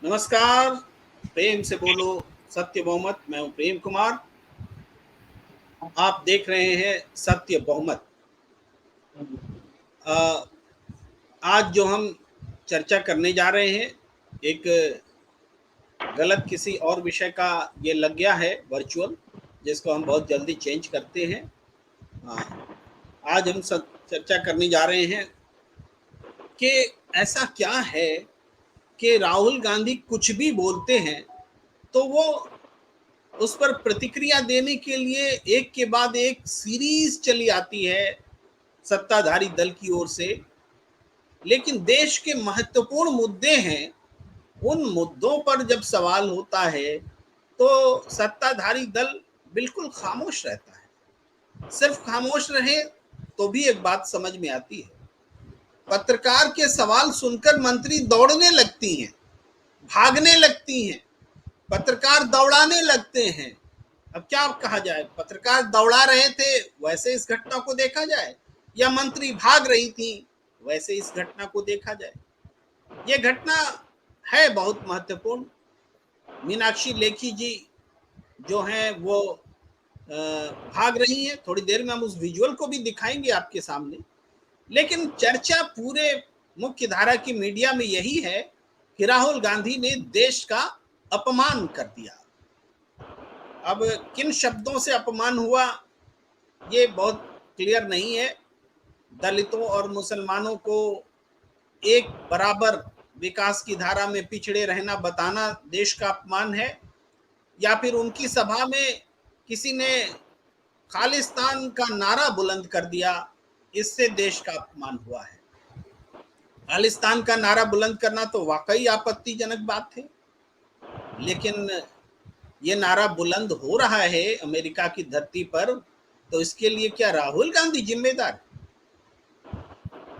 नमस्कार। प्रेम से बोलो सत्य बहुमत। मैं हूं प्रेम कुमार। आप देख रहे हैं सत्य बहुमत। अ, आज जो हम चर्चा करने जा रहे हैं, एक गलत किसी और विषय का ये लग गया है वर्चुअल, जिसको हम बहुत जल्दी चेंज करते हैं। हाँ, आज हम चर्चा करने जा रहे हैं कि ऐसा क्या है कि राहुल गांधी कुछ भी बोलते हैं तो वो उस पर प्रतिक्रिया देने के लिए एक के बाद एक सीरीज चली आती है सत्ताधारी दल की ओर से। लेकिन देश के महत्वपूर्ण मुद्दे हैं, उन मुद्दों पर जब सवाल होता है तो सत्ताधारी दल बिल्कुल खामोश रहता है। सिर्फ खामोश रहे तो भी एक बात समझ में आती है, पत्रकार के सवाल सुनकर मंत्री दौड़ने लगती हैं, भागने लगती हैं, पत्रकार दौड़ाने लगते हैं। अब क्या कहा जाए, पत्रकार दौड़ा रहे थे वैसे इस घटना को देखा जाए, या मंत्री भाग रही थी वैसे इस घटना को देखा जाए। ये घटना है बहुत महत्वपूर्ण। मीनाक्षी लेखी जी जो हैं वो भाग रही हैं। थोड़ी देर में हम उस विजुअल को भी दिखाएंगे आपके सामने। लेकिन चर्चा पूरे मुख्य धारा की मीडिया में यही है कि राहुल गांधी ने देश का अपमान कर दिया। अब किन शब्दों से अपमान हुआ ये बहुत क्लियर नहीं है। दलितों और मुसलमानों को एक बराबर विकास की धारा में पिछड़े रहना बताना देश का अपमान है, या फिर उनकी सभा में किसी ने खालिस्तान का नारा बुलंद कर दिया, इससे देश का अपमान हुआ है। खालिस्तान का नारा बुलंद करना तो वाकई आपत्तिजनक बात है, लेकिन ये नारा बुलंद हो रहा है अमेरिका की धरती पर, तो इसके लिए क्या राहुल गांधी जिम्मेदार है?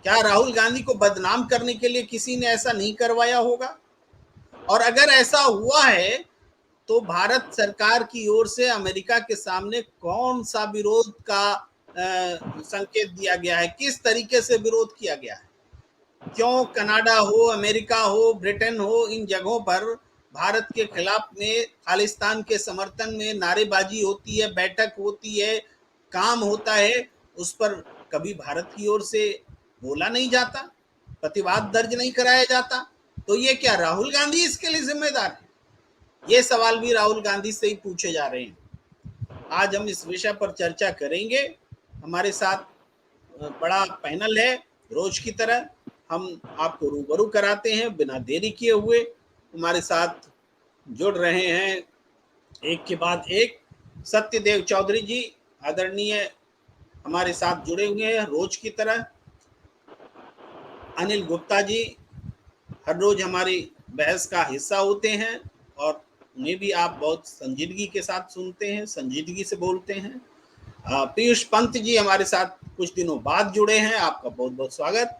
क्या राहुल गांधी को बदनाम करने के लिए किसी ने ऐसा नहीं करवाया होगा? और अगर ऐसा हुआ है तो भारत सरकार की ओर से अमेरिका के सामने कौन सा विरोध का संकेत दिया गया है, किस तरीके से विरोध किया गया है? क्यों कनाडा हो, अमेरिका हो, ब्रिटेन हो, इन जगहों पर भारत के खिलाफ में खालिस्तान के समर्थन में नारेबाजी होती है, बैठक होती है, काम होता है, उस पर कभी भारत की ओर से बोला नहीं जाता, प्रतिवाद दर्ज नहीं कराया जाता। तो ये क्या राहुल गांधी इसके लिए जिम्मेदार है? ये सवाल भी राहुल गांधी से ही पूछे जा रहे हैं। आज हम इस विषय पर चर्चा करेंगे। हमारे साथ बड़ा पैनल है। रोज की तरह हम आपको रूबरू कराते हैं बिना देरी किए हुए। हमारे साथ जुड़ रहे हैं एक के बाद एक। सत्यदेव चौधरी जी आदरणीय हमारे साथ जुड़े हुए हैं रोज की तरह। अनिल गुप्ता जी हर रोज हमारी बहस का हिस्सा होते हैं, और उन्हें भी आप बहुत संजीदगी के साथ सुनते हैं, संजीदगी से बोलते हैं। पीयूष पंत जी हमारे साथ कुछ दिनों बाद जुड़े हैं, आपका बहुत बहुत स्वागत।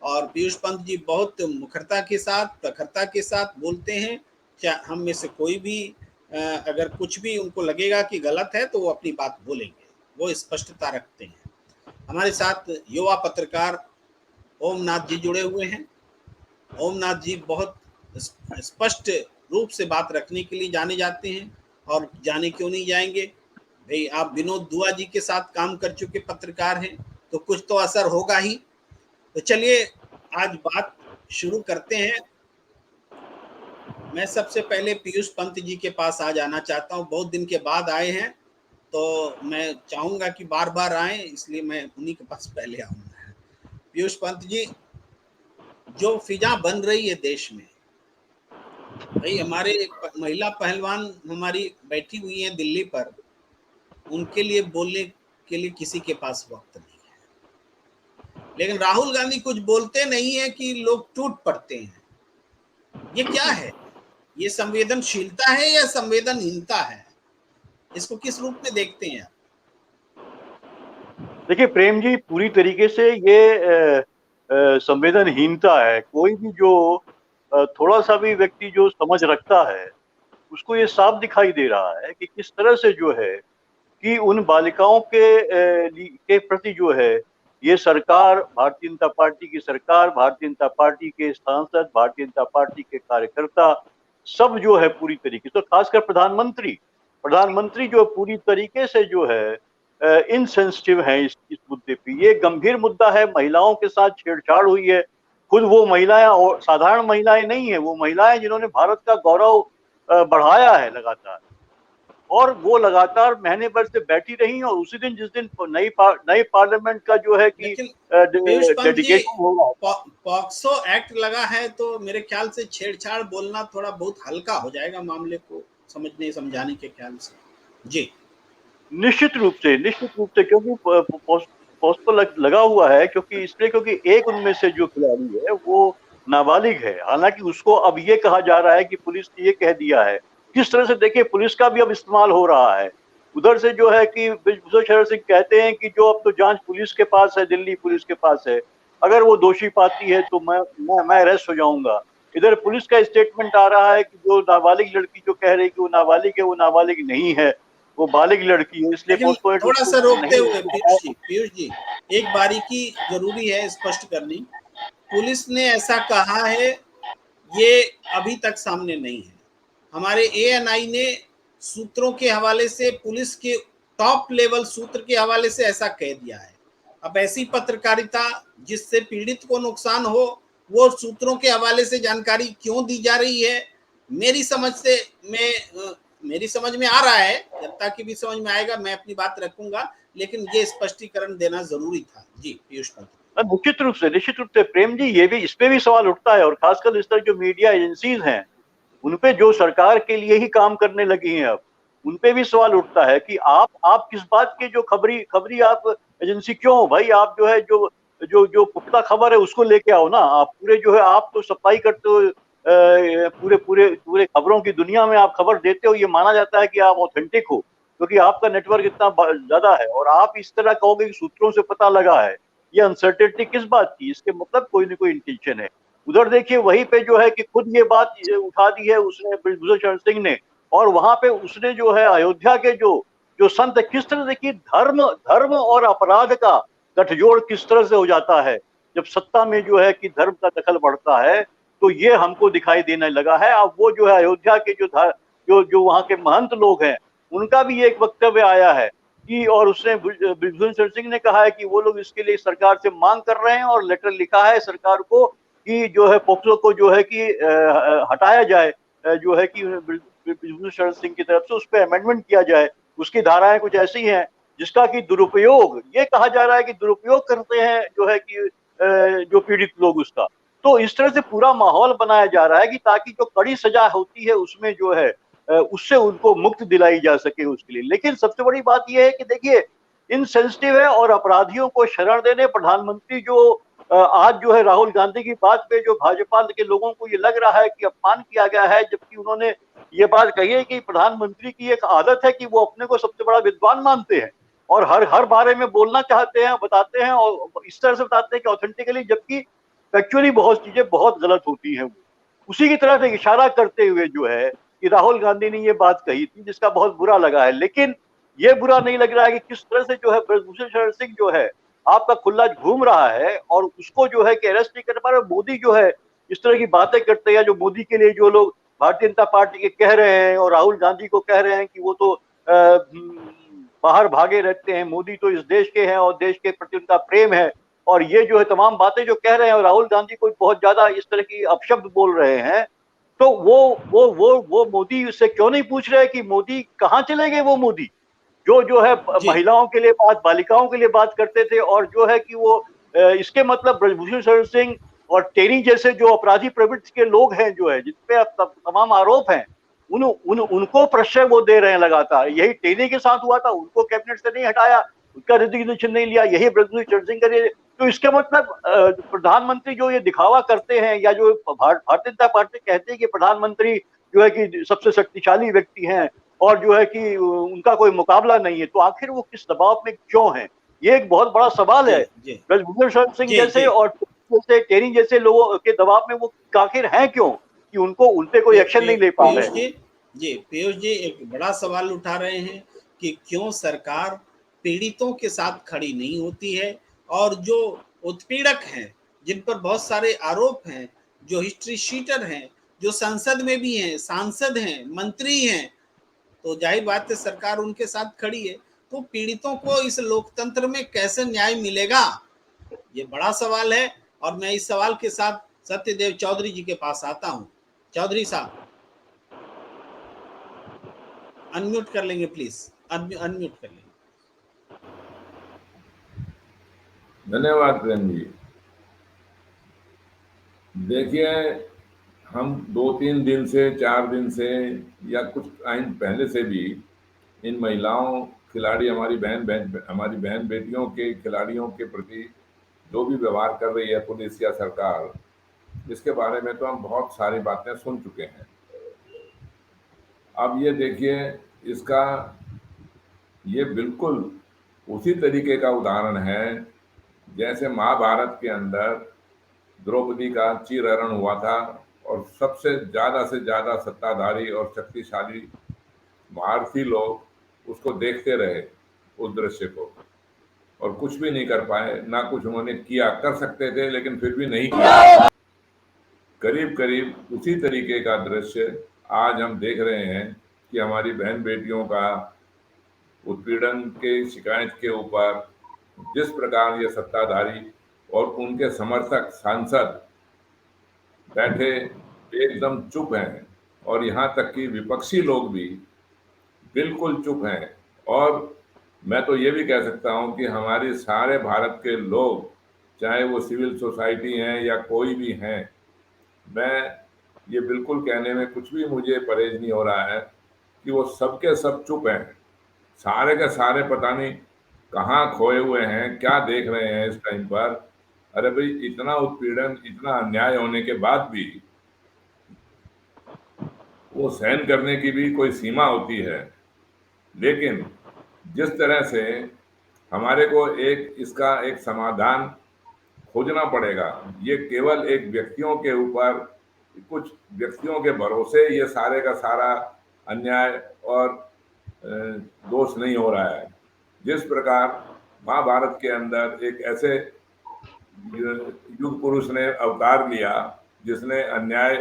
और पीयूष पंत जी बहुत मुखरता के साथ, प्रखरता के साथ बोलते हैं। क्या हम में से कोई भी अगर कुछ भी उनको लगेगा कि गलत है तो वो अपनी बात बोलेंगे, वो स्पष्टता रखते हैं। हमारे साथ युवा पत्रकार ओमनाथ जी जुड़े हुए हैं। ओमनाथ जी बहुत स्पष्ट रूप से बात रखने के लिए जाने जाते हैं, और जाने क्यों नहीं जाएंगे भाई, आप विनोद दुआ जी के साथ काम कर चुके पत्रकार हैं, तो कुछ तो असर होगा ही। तो चलिए आज बात शुरू करते हैं। मैं सबसे पहले पीयूष पंत जी के पास आ जाना चाहता हूँ, बहुत दिन के बाद आए हैं, तो मैं चाहूंगा कि बार बार आए, इसलिए मैं उन्हीं के पास पहले आऊंगा। पीयूष पंत जी, जो फिजा बन रही है देश में, भाई हमारे महिला पहलवान हमारी बैठी हुई हैं दिल्ली पर, उनके लिए बोलने के लिए किसी के पास वक्त नहीं है। लेकिन राहुल गांधी कुछ बोलते नहीं है कि लोग टूट पड़ते हैं। ये क्या है? ये संवेदनशीलता है या संवेदनहीनता है? इसको किस रूप में देखते हैं आप? देखिए प्रेम जी, पूरी तरीके से ये संवेदनहीनता है। कोई भी जो थोड़ा सा भी व्यक्ति जो समझ रखता है उसको ये साफ दिखाई दे रहा है कि किस तरह से जो है कि उन बालिकाओं के प्रति जो है ये सरकार, भारतीय जनता पार्टी की सरकार, भारतीय जनता पार्टी के सांसद, भारतीय जनता पार्टी के कार्यकर्ता सब जो है पूरी तरीके से, तो खासकर प्रधानमंत्री जो पूरी तरीके से जो है इनसेंसिटिव है इस मुद्दे पे। ये गंभीर मुद्दा है, महिलाओं के साथ छेड़छाड़ हुई है। खुद वो महिलाएं और साधारण महिलाएं नहीं है, वो महिलाएं जिन्होंने भारत का गौरव बढ़ाया है लगातार, और वो लगातार महीने भर से बैठी रही और उसी दिन जिस दिन नई पार्लियामेंट का जो है कि लेकिन पीयूष पंत जी, डेडिकेशन हो रहा था। पॉक्सो एक्ट लगा है तो मेरे ख्याल से छेड़छाड़ बोलना थोड़ा बहुत हल्का हो जाएगा मामले को समझने समझाने के ख्याल से। जी निश्चित रूप से क्योंकि पोस्ट तो लगा हुआ है, क्योंकि इसलिए क्योंकि एक उनमें से जो खिलाड़ी है वो नाबालिग है। हालांकि उसको अब ये कहा जा रहा है कि पुलिस ने ये कह दिया है, किस तरह से देखिए पुलिस का भी अब इस्तेमाल हो रहा है। उधर से जो है कि ब्रजभूषण शरण सिंह कहते हैं कि जो अब तो जांच पुलिस के पास है, दिल्ली पुलिस के पास है, अगर वो दोषी पाती है तो मैं अरेस्ट हो जाऊंगा। इधर पुलिस का स्टेटमेंट आ रहा है कि जो नाबालिग लड़की जो कह रही कि वो नाबालिग है, वो नाबालिग नहीं है, वो बालिग लड़की है, इसलिए लेकिन पोस्टपोनेट थोड़ा उसको सा रोकते नहीं। हुए पीयूष जी एक बारीकी जरूरी है स्पष्ट करनी। पुलिस ने ऐसा कहा है ये अभी तक सामने नहीं है। हमारे एएनआई ने सूत्रों के हवाले से, पुलिस के टॉप लेवल सूत्र के हवाले से ऐसा कह दिया है। अब ऐसी पत्रकारिता जिससे पीड़ित को नुकसान हो, वो सूत्रों के हवाले से जानकारी क्यों दी जा रही है, मेरी समझ से मेरी समझ में आ रहा है, जनता की भी समझ में आएगा, मैं अपनी बात रखूंगा, लेकिन ये स्पष्टीकरण देना जरूरी था। जी पीयूष पंत। निश्चित रूप से प्रेम जी, ये भी इस पे भी सवाल उठता है, और खासकर इस तरह जो मीडिया एजेंसीज हैं उनपे जो सरकार के लिए ही काम करने लगी हैं अब, उनपे भी सवाल उठता है कि आप किस बात के जो खबरी खबरी आप एजेंसी क्यों हो भाई? आप जो है जो जो जो पुख्ता खबर है उसको लेके आओ ना। आप पूरे जो है आप तो सप्लाई करते हो पूरे पूरे पूरे खबरों की दुनिया में आप खबर देते हो, ये माना जाता है कि आप ऑथेंटिक हो, क्योंकि आपका नेटवर्क इतना ज्यादा है। और आप इस तरह कहोगे कि सूत्रों से पता लगा है, ये अनसर्टेनिटी किस बात की? इसके मतलब कोई ना कोई इंटेंशन है। उधर देखिए वहीं पे जो है कि खुद ये बात उठा दी है उसने, ब्रजभूषण शरण सिंह ने, और वहां पे उसने जो है अयोध्या के जो जो संत, किस तरह देखिए धर्म धर्म और अपराध का गठजोड़ किस तरह से हो जाता है जब सत्ता में जो है कि धर्म का दखल बढ़ता है। तो ये हमको दिखाई देने लगा है। अब वो जो है अयोध्या के जो जो वहां के महंत लोग हैं, उनका भी एक वक्तव्य आया है कि, और उसने ब्रजभूषण शरण सिंह ने कहा है कि वो लोग इसके लिए सरकार से मांग कर रहे हैं और लेटर लिखा है सरकार को कि जो है पोक्सो को जो है कि हटाया जाए, जो है कि ब्रजभूषण शरण सिंह की तरफ से उस पर अमेंडमेंट किया जाए। उसकी धाराएं कुछ ऐसी हैं जिसका कि दुरुपयोग, ये कहा जा रहा है कि दुरुपयोग करते हैं जो है कि जो पीड़ित लोग उसका। तो इस तरह से पूरा माहौल बनाया जा रहा है कि ताकि जो कड़ी सजा होती है उसमें जो है उससे उनको मुक्त दिलाई जा सके उसके लिए। लेकिन सबसे बड़ी बात यह है कि देखिए इनसेंसिटिव है, और अपराधियों को शरण देने प्रधानमंत्री जो आज जो है राहुल गांधी की बात पे जो भाजपा के लोगों को ये लग रहा है कि अपमान किया गया है, जबकि उन्होंने ये बात कही है कि प्रधानमंत्री की एक आदत है कि वो अपने को सबसे बड़ा विद्वान मानते हैं और हर हर बारे में बोलना चाहते हैं, बताते हैं, और इस तरह से बताते हैं कि ऑथेंटिकली, जबकि फैक्चुअली बहुत चीजें बहुत गलत होती हैं। उसी की तरफ एक इशारा करते हुए जो है कि राहुल गांधी ने ये बात कही थी जिसका बहुत बुरा लगा है। लेकिन ये बुरा नहीं लग रहा है कि किस तरह से जो है ब्रजभूषण शरण सिंह जो है आपका खुला घूम रहा है और उसको जो है कि अरेस्ट नहीं कर पा रहे। मोदी जो है इस तरह की बातें करते हैं, जो मोदी के लिए जो लोग भारतीय जनता पार्टी के कह रहे हैं और राहुल गांधी को कह रहे हैं कि वो तो बाहर भागे रहते हैं, मोदी तो इस देश के हैं और देश के प्रति उनका प्रेम है, और ये जो है तमाम बातें जो कह रहे हैं और राहुल गांधी को बहुत ज्यादा इस तरह की अपशब्द बोल रहे हैं, तो वो मोदी से क्यों नहीं पूछ रहे कि मोदी कहाँ चले गए? वो मोदी जो जो है जी महिलाओं के लिए बात, बालिकाओं के लिए बात करते थे, और जो है कि वो इसके मतलब ब्रजभूषण शरण सिंह और टेनी जैसे जो अपराधी प्रवृत्ति के लोग हैं जो है जिसपे तमाम आरोप हैं, उनको प्रश्रय वो दे रहे हैं लगातार। यही टेनी के साथ हुआ था, उनको कैबिनेट से नहीं हटाया, उनका रेजिग्नेशन नहीं लिया, यही ब्रजभूषण शरण सिंह करे। तो इसके मतलब प्रधानमंत्री जो ये दिखावा करते हैं, या जो भारतीय जनता पार्टी कहते हैं कि प्रधानमंत्री जो है कि सबसे शक्तिशाली व्यक्ति हैं और जो है कि उनका कोई मुकाबला नहीं है, तो आखिर वो किस दबाव में क्यों है? ये एक बहुत बड़ा सवाल जी है। जी ब्रजभूषण शरण सिंह जी जैसे जी और जैसे टेनी जैसे लोगों के दबाव में वो आखिर हैं क्यों कि उनको उनपे कोई एक्शन नहीं ले पा रहे पीयूष हैं? जी, जी पीयूष जी एक बड़ा सवाल उठा रहे हैं कि क्यों सरकार पीड़ितों के साथ खड़ी नहीं होती है, और जो उत्पीड़क हैं, जिन पर बहुत सारे आरोप हैं, जो हिस्ट्री शीटर हैं, जो संसद में भी हैं, सांसद हैं, मंत्री हैं, तो जाहिर बात है सरकार उनके साथ खड़ी है। तो पीड़ितों को इस लोकतंत्र में कैसे न्याय मिलेगा, ये बड़ा सवाल है। और मैं इस सवाल के साथ सत्यदेव चौधरी जी के पास आता हूं। चौधरी साहब अनम्यूट कर लेंगे प्लीज, अनम्यूट कर लेंगे। धन्यवाद प्रेम जी। देखिए, हम 2-3 दिन से, 4 दिन से, या कुछ टाइम पहले से भी इन महिलाओं खिलाड़ी, हमारी बहन बेटियों के खिलाड़ियों के प्रति जो भी व्यवहार कर रही है पुलिस या सरकार, इसके बारे में तो हम बहुत सारी बातें सुन चुके हैं। अब ये देखिए, इसका ये बिल्कुल उसी तरीके का उदाहरण है जैसे महाभारत के अंदर द्रौपदी का चीरहरण हुआ था और सबसे ज़्यादा से ज़्यादा सत्ताधारी और शक्तिशाली भारतीय लोग उसको देखते रहे, उस दृश्य को, और कुछ भी नहीं कर पाए, ना कुछ उन्होंने किया। कर सकते थे लेकिन फिर भी नहीं किया। करीब करीब उसी तरीके का दृश्य आज हम देख रहे हैं कि हमारी बहन बेटियों का उत्पीड़न के शिकायत के ऊपर जिस प्रकार ये सत्ताधारी और उनके समर्थक सांसद बैठे एकदम चुप हैं, और यहाँ तक कि विपक्षी लोग भी बिल्कुल चुप हैं। और मैं तो ये भी कह सकता हूँ कि हमारे सारे भारत के लोग, चाहे वो सिविल सोसाइटी हैं या कोई भी हैं, मैं ये बिल्कुल कहने में कुछ भी मुझे परहेज नहीं हो रहा है कि वो सबके सब चुप हैं। सारे के सारे पता नहीं कहाँ खोए हुए हैं, क्या देख रहे हैं इस टाइम पर। अरे भाई, इतना उत्पीड़न, इतना अन्याय होने के बाद भी वो सहन करने की भी कोई सीमा होती है। लेकिन जिस तरह से हमारे को इसका एक समाधान खोजना पड़ेगा, ये केवल एक व्यक्तियों के ऊपर, कुछ व्यक्तियों के भरोसे ये सारे का सारा अन्याय और दोष नहीं हो रहा है। जिस प्रकार महाभारत के अंदर एक ऐसे युग पुरुष ने अवतार लिया जिसने अन्याय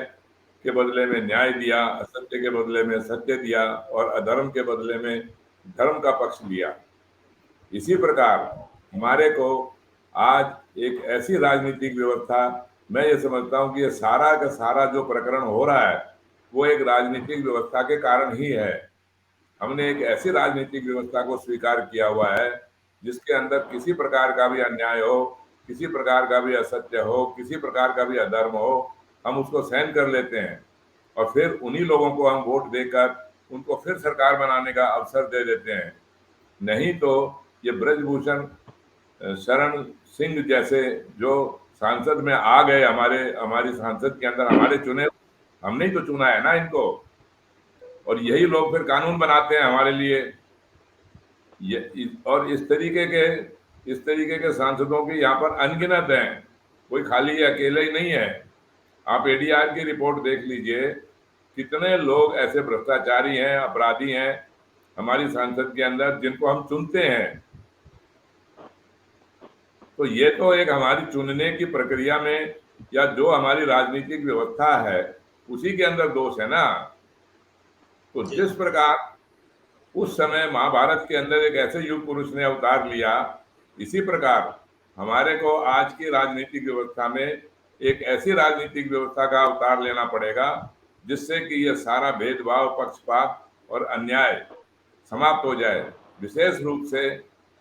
के बदले में न्याय दिया, असत्य के बदले में सत्य दिया और अधर्म के बदले में धर्म का पक्ष लिया। इसी प्रकार हमारे को आज एक ऐसी राजनीतिक व्यवस्था, मैं ये समझता हूँ कि ये सारा का सारा जो प्रकरण हो रहा है वो एक राजनीतिक व्यवस्था के कारण ही है। हमने एक ऐसी राजनीतिक व्यवस्था को स्वीकार किया हुआ है जिसके अंदर किसी प्रकार का भी अन्याय हो, किसी प्रकार का भी असत्य हो, किसी प्रकार का भी अधर्म हो, हम उसको सहन कर लेते हैं और फिर उन्हीं लोगों को हम वोट देकर उनको फिर सरकार बनाने का अवसर दे देते हैं। नहीं तो ये ब्रजभूषण शरण सिंह जैसे जो सांसद में आ गए, हमारी सांसद के अंदर हमारे चुने, हमने ही तो चुना है ना इनको, और यही लोग फिर कानून बनाते हैं हमारे लिए। और इस तरीके के सांसदों की यहाँ पर अनगिनत हैं, कोई खाली अकेले ही नहीं है। आप एडीआर की रिपोर्ट देख लीजिए, कितने लोग ऐसे भ्रष्टाचारी हैं, अपराधी हैं हमारी सांसद के अंदर जिनको हम चुनते हैं। तो ये तो एक हमारी चुनने की प्रक्रिया में या जो हमारी राजनीतिक व्यवस्था है उसी के अंदर दोष है ना। तो जिस प्रकार उस समय महाभारत के अंदर एक ऐसे युग पुरुष ने अवतार लिया, इसी प्रकार हमारे को आज की राजनीतिक व्यवस्था में एक ऐसी राजनीतिक व्यवस्था का अवतार लेना पड़ेगा जिससे कि ये सारा भेदभाव, पक्षपात और अन्याय समाप्त हो जाए। विशेष रूप से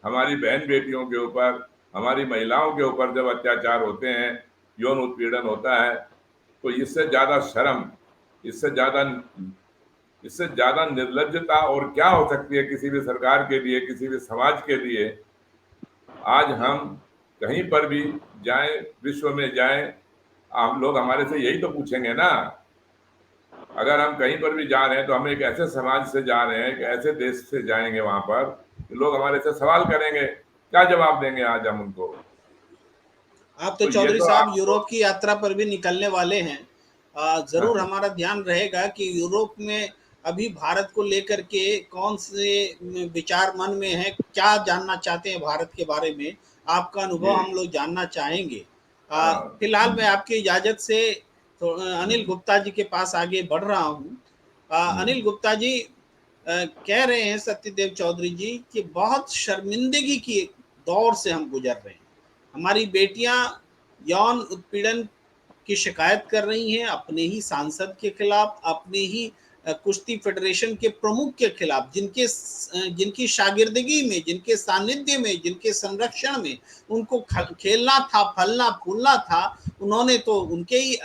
हमारी बहन बेटियों के ऊपर, हमारी महिलाओं के ऊपर जब अत्याचार होते हैं, यौन उत्पीड़न होता है, तो इससे ज़्यादा शर्म, इससे ज़्यादा निर्लज्जता और क्या हो सकती है किसी भी सरकार के लिए, किसी भी समाज के लिए। आज हम कहीं पर भी जाएं, विश्व में जाएं, हम लोग हमारे से यही तो पूछेंगे ना। अगर हम कहीं पर भी जा रहे हैं तो हम एक ऐसे समाज से जा रहे हैं, एक ऐसे देश से जाएंगे, वहां पर लोग हमारे से सवाल करेंगे, क्या जवाब देंगे आज हम उनको? आप तो तो ये चौधरी तो साहब आपको, यूरोप की यात्रा पर भी निकलने वाले हैं। जरूर हाँ, हमारा ध्यान रहेगा कि यूरोप में अभी भारत को लेकर के कौन से विचार मन में है, क्या जानना चाहते हैं भारत के बारे में, आपका अनुभव जी, हम लोग जानना चाहेंगे। हाँ, फिलहाल मैं आपकी इजाज़त से तो अनिल गुप्ता जी के पास आगे बढ़ रहा हूँ। अनिल गुप्ता जी कह रहे हैं सत्यदेव चौधरी जी कि बहुत शर्मिंदगी की दौर से हम गुजर रहे हैं। हमारी बेटियां यौन उत्पीड़न की शिकायत कर रही हैं अपने ही सांसद के खिलाफ, अपने ही कुश्ती फेडरेशन के प्रमुख के खिलाफ, जिनकी शागिर्दगी में, जिनके सानिध्य में, जिनके संरक्षण में उनको खेलना था, फलना फूलना था। उन्होंने तो उनके ही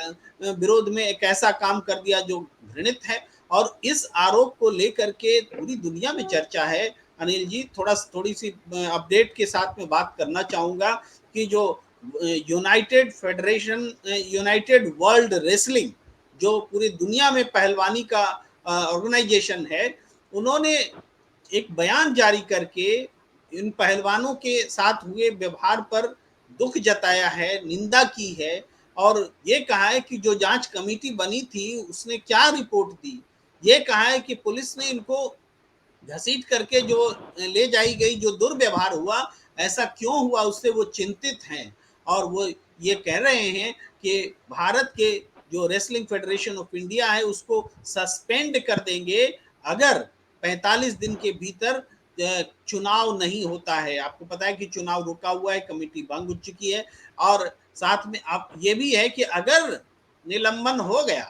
विरोध में एक ऐसा काम कर दिया जो घृणित है। और इस आरोप को लेकर के पूरी दुनिया में चर्चा है। अनिल जी, थोड़ी सी अपडेट के साथ में बात करना चाहूंगा कि जो यूनाइटेड वर्ल्ड रेसलिंग, जो पूरी दुनिया में पहलवानी का ऑर्गेनाइजेशन है, उन्होंने एक बयान जारी करके इन पहलवानों के साथ हुए व्यवहार पर दुख जताया है, निंदा की है और ये कहा है कि जो जांच कमेटी बनी थी उसने क्या रिपोर्ट दी। ये कहा है कि पुलिस ने इनको घसीट करके जो ले जाई गई, जो दुर्व्यवहार हुआ, ऐसा क्यों हुआ, उससे वो चिंतित हैं। और वो ये कह रहे हैं कि भारत के जो रेसलिंग फेडरेशन ऑफ इंडिया है उसको सस्पेंड कर देंगे अगर 45 दिन के भीतर चुनाव नहीं होता है। आपको पता है कि चुनाव रुका हुआ है, कमेटी भंग हो चुकी है। और साथ में आप ये भी है कि अगर निलंबन हो गया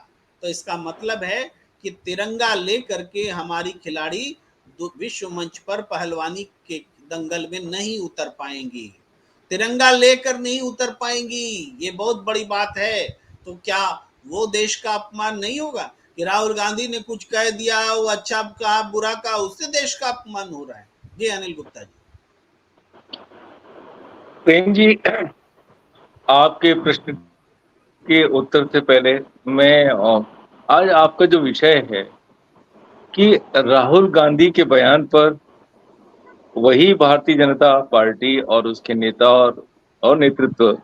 तो इसका मतलब है कि तिरंगा लेकर के हमारी खिलाड़ी विश्व मंच पर पहलवानी के दंगल में नहीं उतर पाएंगी, तिरंगा लेकर नहीं उतर पाएंगी। ये बहुत बड़ी बात है। तो क्या वो देश का अपमान नहीं होगा कि राहुल गांधी ने कुछ कह दिया, वो अच्छा कहा बुरा कहा, उससे देश का अपमान हो रहा है। जी अनिल गुप्ता जी। प्रेम जी, आपके प्रश्न के उत्तर से पहले मैं आज आपका जो विषय है कि राहुल गांधी के बयान पर वही भारतीय जनता पार्टी और उसके नेता और नेतृत्व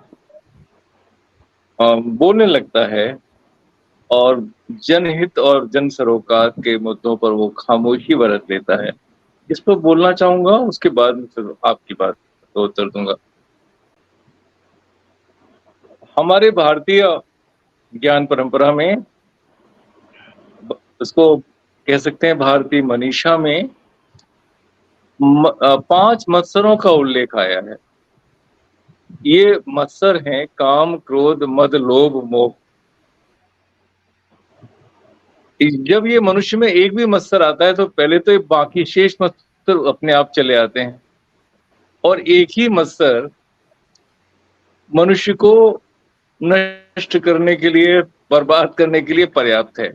बोलने लगता है और जनहित और जन सरोकार के मुद्दों पर वो खामोशी बरत लेता है। इस पर बोलना चाहूंगा, उसके बाद में फिर आपकी बात को उत्तर दूंगा। हमारे भारतीय ज्ञान परंपरा में, उसको कह सकते हैं भारतीय मनीषा में, 5 मत्सरों का उल्लेख आया है। ये मत्सर हैं काम, क्रोध, मद, लोभ, मोह। जब ये मनुष्य में एक भी मत्सर आता है तो पहले तो बाकी शेष मत्सर अपने आप चले आते हैं और एक ही मत्सर मनुष्य को नष्ट करने के लिए, बर्बाद करने के लिए पर्याप्त है।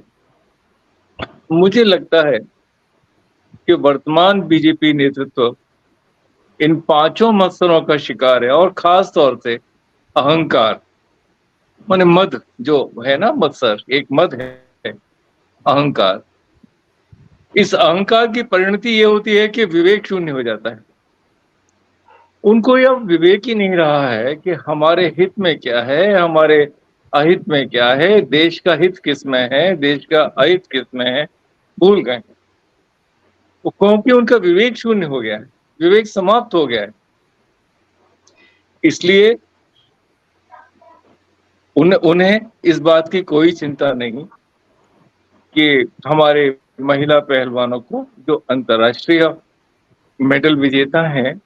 मुझे लगता है कि वर्तमान बीजेपी नेतृत्व इन 5 मत्सरों का शिकार है और खास तौर से अहंकार, माने मद जो है ना, मत्सर एक मद है, अहंकार। इस अहंकार की परिणति ये होती है कि विवेक शून्य हो जाता है। उनको यह विवेक ही नहीं रहा है कि हमारे हित में क्या है, हमारे अहित में क्या है, देश का हित किसमें है, देश का अहित किसमें है, भूल गए। क्योंकि उनका विवेक शून्य हो गया है, विवेक समाप्त हो गया है। इसलिए उन्हें इस बात की कोई चिंता नहीं कि हमारे महिला पहलवानों को, जो अंतर्राष्ट्रीय मेडल विजेता हैं,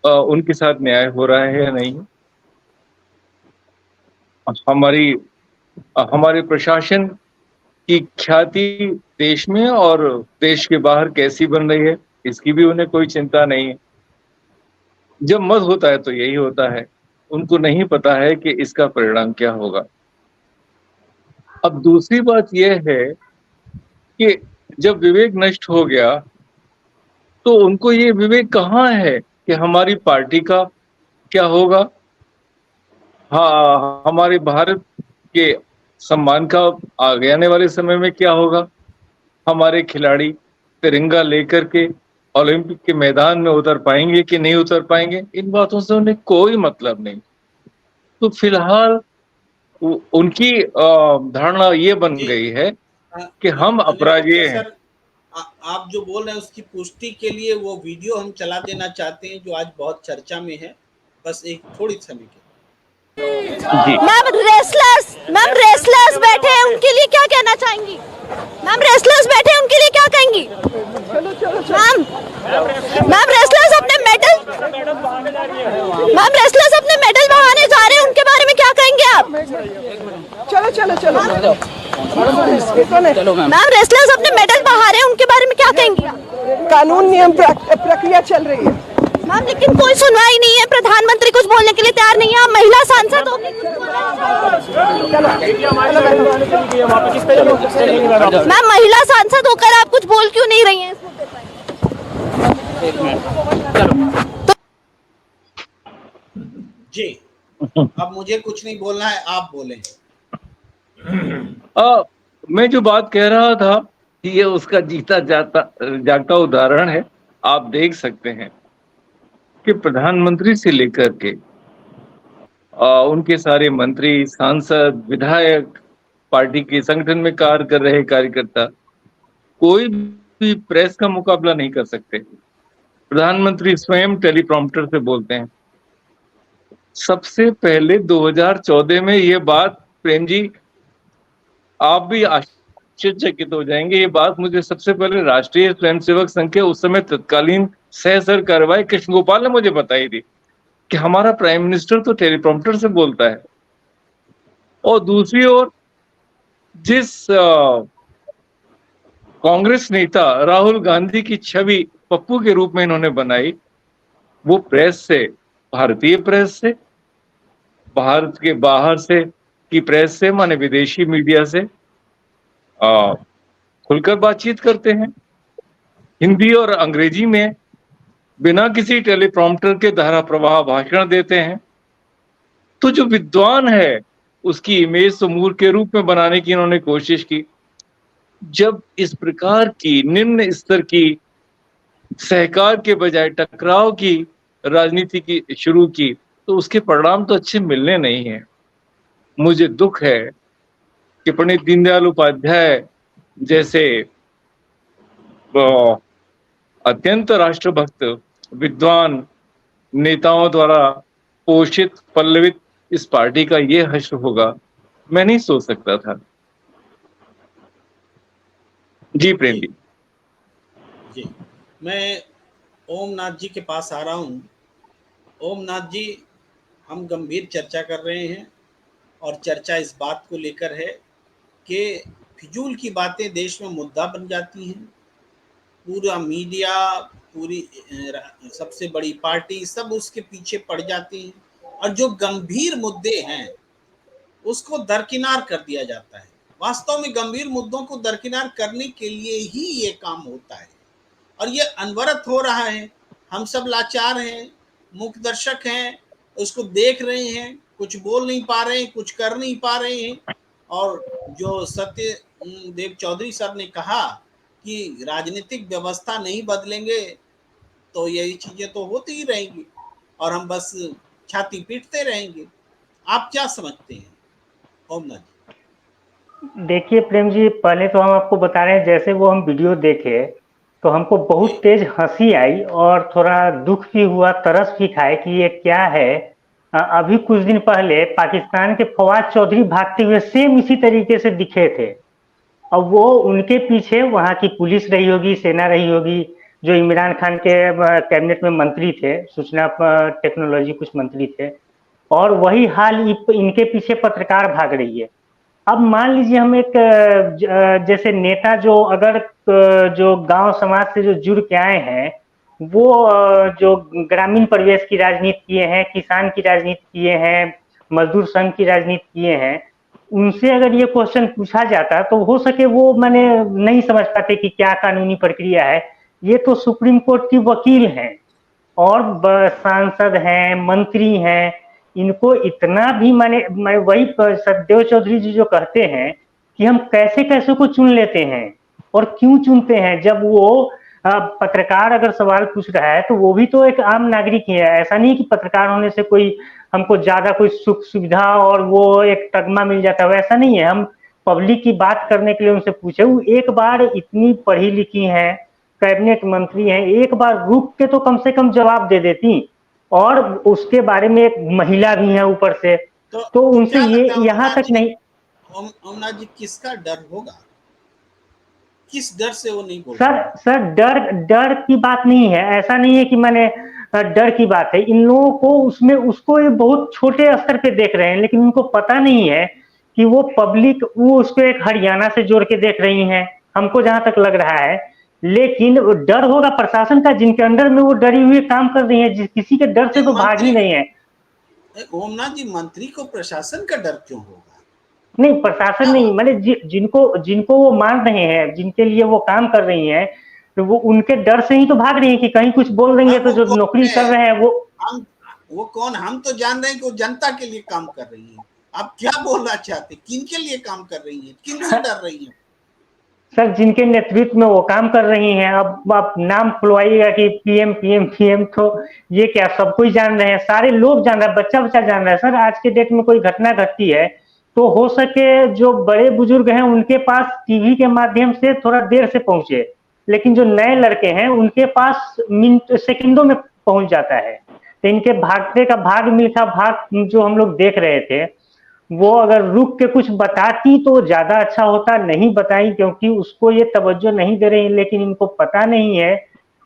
उनके साथ न्याय हो रहा है या नहीं। हमारे प्रशासन की ख्याति देश में और देश के बाहर कैसी बन रही है, इसकी भी उन्हें कोई चिंता नहीं है। जब मद होता है तो यही होता है, उनको नहीं पता है कि इसका परिणाम क्या होगा। अब दूसरी बात यह है कि जब विवेक नष्ट हो गया तो उनको ये विवेक कहाँ है कि हमारी पार्टी का क्या होगा, हाँ हमारे भारत के सम्मान का आगे आने वाले समय में क्या होगा, हमारे खिलाड़ी तिरंगा लेकर के ओलंपिक के मैदान में उतर पाएंगे कि नहीं उतर पाएंगे, इन बातों से उन्हें कोई मतलब नहीं। तो फिलहाल उनकी धारणा ये बन गई है कि हम अपराजेय हैं। आप जो बोल रहे हैं उसकी पुष्टि के लिए वो वीडियो हम चला देना चाहते हैं जो आज बहुत चर्चा में है, बस एक थोड़ी समय के। जी मैम रेसलर्स बैठे हैं, उनके लिए क्या कहना चाहेंगी? मैम रेसलर्स बैठे हैं, उनके लिए क्या कहेंगी? मैम रेसलर्स अपने मेडल बहाने जा रहे हैं, उनके बारे में क्या कहेंगे आप? चलो मैम रेसलर्स अपने मेडल बहा रहे हैं, उनके बारे में क्या कहेंगी आप? कानून नियम प्रक्रिया चल रही है मैम, लेकिन कोई सुनवाई नहीं है, प्रधानमंत्री कुछ बोलने के लिए तैयार नहीं है। आप महिला सांसद हो, मैम महिला सांसद होकर आप कुछ बोल क्यों नहीं रही हैं इस मुद्दे पर? जी, अब मुझे कुछ नहीं बोलना है, आप बोलें। मैं जो बात कह रहा था ये उसका जीता जागता उदाहरण है। आप देख सकते हैं कि प्रधानमंत्री से लेकर के उनके सारे मंत्री, सांसद, विधायक, पार्टी के संगठन में कार्य कर रहे कार्यकर्ता कोई भी प्रेस का मुकाबला नहीं कर सकते। प्रधानमंत्री स्वयं टेलीप्रॉम्प्टर से बोलते हैं। सबसे पहले 2014 में ये बात, प्रेम जी आप भी आश्चर्यचकित हो जाएंगे, ये बात मुझे सबसे पहले राष्ट्रीय स्वयंसेवक संघ के उस समय तत्कालीन सह सर कार्रवाई कृष्ण गोपाल ने मुझे बताई थी कि हमारा प्राइम मिनिस्टर तो टेलीप्रॉम्प्टर से बोलता है। और दूसरी ओर जिस कांग्रेस नेता राहुल गांधी की छवि पप्पू के रूप में इन्होंने बनाई, वो प्रेस से, भारतीय प्रेस से, भारत के बाहर से की प्रेस से, माने विदेशी मीडिया से खुलकर बातचीत करते हैं, हिंदी और अंग्रेजी में बिना किसी टेलीप्रॉम्प्टर के धारा प्रवाह भाषण देते हैं। तो जो विद्वान है उसकी इमेज तो मूर्ख के रूप में बनाने की इन्होंने कोशिश की। जब इस प्रकार की निम्न स्तर की सहकार के बजाय टकराव की राजनीति की शुरू की तो उसके परिणाम तो अच्छे मिलने नहीं है। मुझे दुख है कि पंडित दीनदयाल उपाध्याय जैसे अत्यंत राष्ट्रभक्त विद्वान नेताओं द्वारा पोषित पल्लवित इस पार्टी का ये हश्र होगा, मैं नहीं सोच सकता था। जी प्रेम जी। जी, मैं ओमनाथ जी के पास आ रहा हूँ। ओमनाथ जी, हम गंभीर चर्चा कर रहे हैं और चर्चा इस बात को लेकर है कि फिजूल की बातें देश में मुद्दा बन जाती हैं। पूरा मीडिया, पूरी सबसे बड़ी पार्टी सब उसके पीछे पड़ जाती हैं और जो गंभीर मुद्दे हैं उसको दरकिनार कर दिया जाता है। वास्तव में गंभीर मुद्दों को दरकिनार करने के लिए ही ये काम होता है और ये अनवरत हो रहा है। हम सब लाचार हैं, मूक दर्शक हैं, उसको देख रहे हैं, कुछ बोल नहीं पा रहे हैं, कुछ कर नहीं पा रहे हैं। और जो सत्यदेव चौधरी सर ने कहा कि राजनीतिक व्यवस्था नहीं बदलेंगे तो यही चीजें तो होती ही रहेंगी और हम बस छाती पीटते रहेंगे। आप क्या समझते हैं ओमनाथ जी? देखिए प्रेम जी, पहले तो हम आपको बता रहे हैं, जैसे वो हम वीडियो देखे तो हमको बहुत तेज हंसी आई और थोड़ा दुख भी हुआ, तरस भी खाए कि ये क्या है। अभी कुछ दिन पहले पाकिस्तान के फवाद चौधरी भागते हुए सेम इसी तरीके से दिखे थे। अब वो उनके पीछे वहाँ की पुलिस रही होगी, सेना रही होगी, जो इमरान खान के कैबिनेट में मंत्री थे, सूचना टेक्नोलॉजी कुछ मंत्री थे, और वही हाल इनके पीछे पत्रकार भाग रही है। अब मान लीजिए हम एक जैसे नेता जो अगर जो गांव समाज से जो जुड़ के आए हैं, वो जो ग्रामीण परिवेश की राजनीति किए हैं, किसान की राजनीति किए हैं, मजदूर संघ की राजनीति किए हैं, उनसे अगर ये क्वेश्चन पूछा जाता तो हो सके वो मैंने नहीं समझ पाते कि क्या कानूनी प्रक्रिया है। ये तो सुप्रीम कोर्ट की वकील हैं और सांसद हैं, मंत्री हैं, इनको इतना भी मैं वही सत्यदेव चौधरी जी जो कहते हैं कि हम कैसे कैसे को चुन लेते हैं और क्यों चुनते हैं। जब वो पत्रकार अगर सवाल पूछ रहा है तो वो भी तो एक आम नागरिक ही है। ऐसा नहीं कि पत्रकार होने से कोई हमको ज्यादा कोई सुख सुविधा और वो एक तगमा मिल जाता है, वैसा नहीं है। हम पब्लिक की बात करने के लिए उनसे पूछे, वो एक बार इतनी पढ़ी लिखी हैं, कैबिनेट मंत्री हैं, एक बार रुक के तो कम से कम जवाब दे देती। और उसके बारे में एक महिला भी है ऊपर से, तो उनसे क्या ये लगता है यहाँ तक नहीं। ओमनाथ जी, किसका डर होगा? किस डर से वो नहीं बोल सर रहे? सर डर डर की बात नहीं है, ऐसा नहीं है कि मैंने डर की बात है। इन लोगों को उसमें उसको ये बहुत छोटे स्तर पे देख रहे हैं, लेकिन उनको पता नहीं है कि वो पब्लिक वो उसको एक हरियाणा से जोड़ के देख रही है, हमको जहां तक लग रहा है। लेकिन डर होगा प्रशासन का, जिनके अंडर में वो डरी हुई काम कर रही है, किसी के डर से तो भाग ही मंत्री, नहीं है। ओमनाथ जी, मंत्री को प्रशासन का डर क्यों होगा? नहीं, प्रशासन क्या नहीं, बात? मैंने जिनको जिनको वो मान रहे हैं, जिनके लिए वो काम कर रही हैं, तो वो उनके डर से ही तो भाग रही है कि कहीं कुछ बोल देंगे अब तो वो जो कौन नौकरी कर है? रहे हैं वो। हम वो कौन? हम तो जान रहे हैं कि वो जनता के लिए काम कर रही है। आप क्या बोलना चाहते? किन के लिए काम कर रही है? किन से डर रही है? सर जिनके नेतृत्व में वो काम कर रही हैं, अब आप नाम खुलवाइएगा कि पीएम पीएम पीएम, तो ये क्या सब कोई जान रहे हैं, सारे लोग जान रहे हैं, बच्चा बच्चा जान रहा है। सर आज के डेट में कोई घटना घटती है तो हो सके जो बड़े बुजुर्ग हैं उनके पास टीवी के माध्यम से थोड़ा देर से पहुंचे, लेकिन जो नए लड़के हैं उनके पास मिनट सेकंडों में पहुंच जाता है। तो इनके भागने का भाग मिल्खा भाग जो हम लोग देख रहे थे, वो अगर रुक के कुछ बताती तो ज्यादा अच्छा होता, नहीं बताई क्योंकि उसको ये तवज्जो नहीं दे रही। लेकिन इनको पता नहीं है,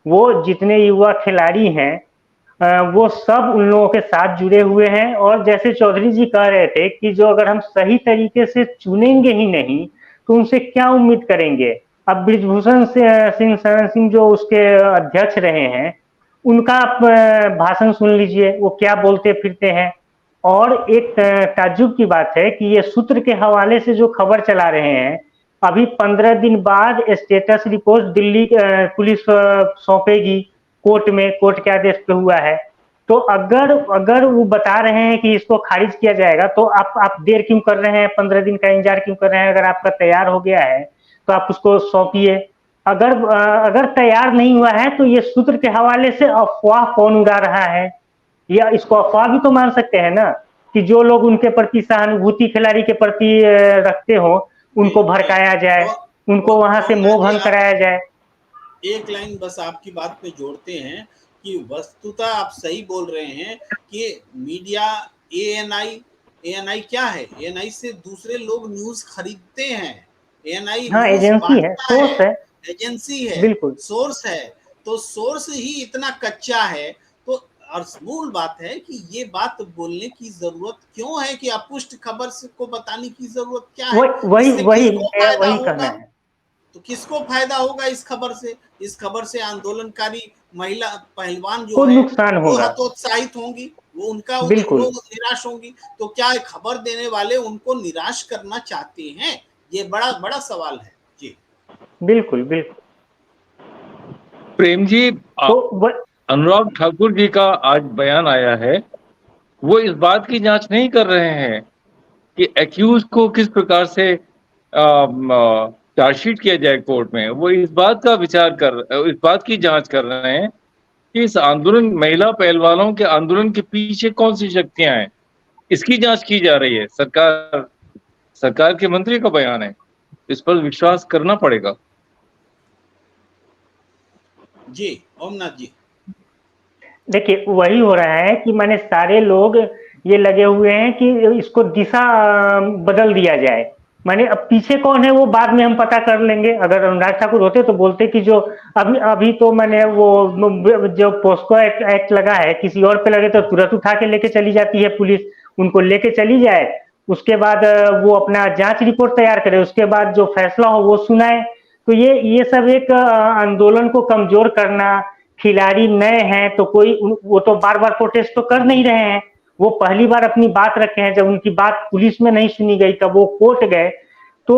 वो जितने युवा खिलाड़ी हैं वो सब उन लोगों के साथ जुड़े हुए हैं। और जैसे चौधरी जी कह रहे थे कि जो अगर हम सही तरीके से चुनेंगे ही नहीं तो उनसे क्या उम्मीद करेंगे। अब ब्रिजभूषण सिंह शरण सिंह जो उसके अध्यक्ष रहे हैं, उनका आप भाषण सुन लीजिए, वो क्या बोलते फिरते हैं। और एक ताज्जुब की बात है कि ये सूत्र के हवाले से जो खबर चला रहे हैं, अभी 15 दिन बाद स्टेटस रिपोर्ट दिल्ली पुलिस सौंपेगी कोर्ट में, कोर्ट के आदेश पे हुआ है। तो अगर अगर वो बता रहे हैं कि इसको खारिज किया जाएगा तो आप देर क्यों कर रहे हैं, 15 दिन का इंतजार क्यों कर रहे हैं? अगर आपका तैयार हो गया है तो आप उसको सौंपिए। अगर तैयार नहीं हुआ है तो ये सूत्र के हवाले से अफवाह कौन उड़ा रहा है, या इसको अफवाह भी तो मान सकते हैं ना, कि जो लोग उनके प्रति सहानुभूति खिलाड़ी के प्रति रखते हो उनको भड़काया जाए, उनको वहां से मोह भंग कराया जाए। एक लाइन बस आपकी बात पे जोड़ते हैं कि वस्तुतः आप सही बोल रहे हैं कि मीडिया एएनआई क्या है? एएनआई से दूसरे लोग न्यूज खरीदते हैं। एएनआई हाँ, न्यूज एजेंसी है, बांटता सोर्स है, एजेंसी है, बिल्कुल सोर्स है। तो सोर्स ही इतना कच्चा है। तो और मूल बात है कि ये बात बोलने की जरूरत क्यों है, कि अपुष्ट खबर को बताने की जरूरत क्या है? वही इससे वही किसको फायदा वही कहना होगा? है। तो किसको फायदा होगा इस खबर से? इस खबर से आंदोलनकारी महिला पहलवान जो को है नुकसान वो होगा, हतोत्साहित होंगी, वो बिल्कुल निराश होंगी। तो क्या खबर देने वाले उनको निराश करना चाहते हैं? ये बड़ा बड़ा सवाल है जी। बिल्कुल बिल्कुल। प्रेम जी, तो अनुराग ठाकुर जी का आज बयान आया है, वो इस बात की जांच नहीं कर रहे हैं कि एक्यूज को किस प्रकार से चार्जशीट किया जाए कोर्ट में। वो इस बात का इस बात की जांच कर रहे हैं कि इस आंदोलन, महिला पहलवानों के आंदोलन के पीछे कौन सी शक्तियां हैं, इसकी जांच की जा रही है। सरकार के मंत्री का बयान है, इस पर विश्वास करना पड़ेगा। जी ओमनाथ जी, देखिए वही हो रहा है कि माने सारे लोग ये लगे हुए हैं कि इसको दिशा बदल दिया जाए। माने अब पीछे कौन है वो बाद में हम पता कर लेंगे। अगर अनुराग ठाकुर होते तो बोलते कि जो अभी अभी तो मैंने वो जो पोस्को एक्ट लगा है किसी और पे लगे तो तुरंत उठा के लेके चली जाती है पुलिस, उनको लेके चली जाए। उसके बाद वो अपना जांच रिपोर्ट तैयार करे, उसके बाद जो फैसला हो वो सुनाए। तो ये सब एक आंदोलन को कमजोर करना। खिलाड़ी नए हैं तो कोई वो तो बार बार प्रोटेस्ट तो कर नहीं रहे हैं, वो पहली बार अपनी बात रखे हैं। जब उनकी बात पुलिस में नहीं सुनी गई तब वो कोर्ट गए, तो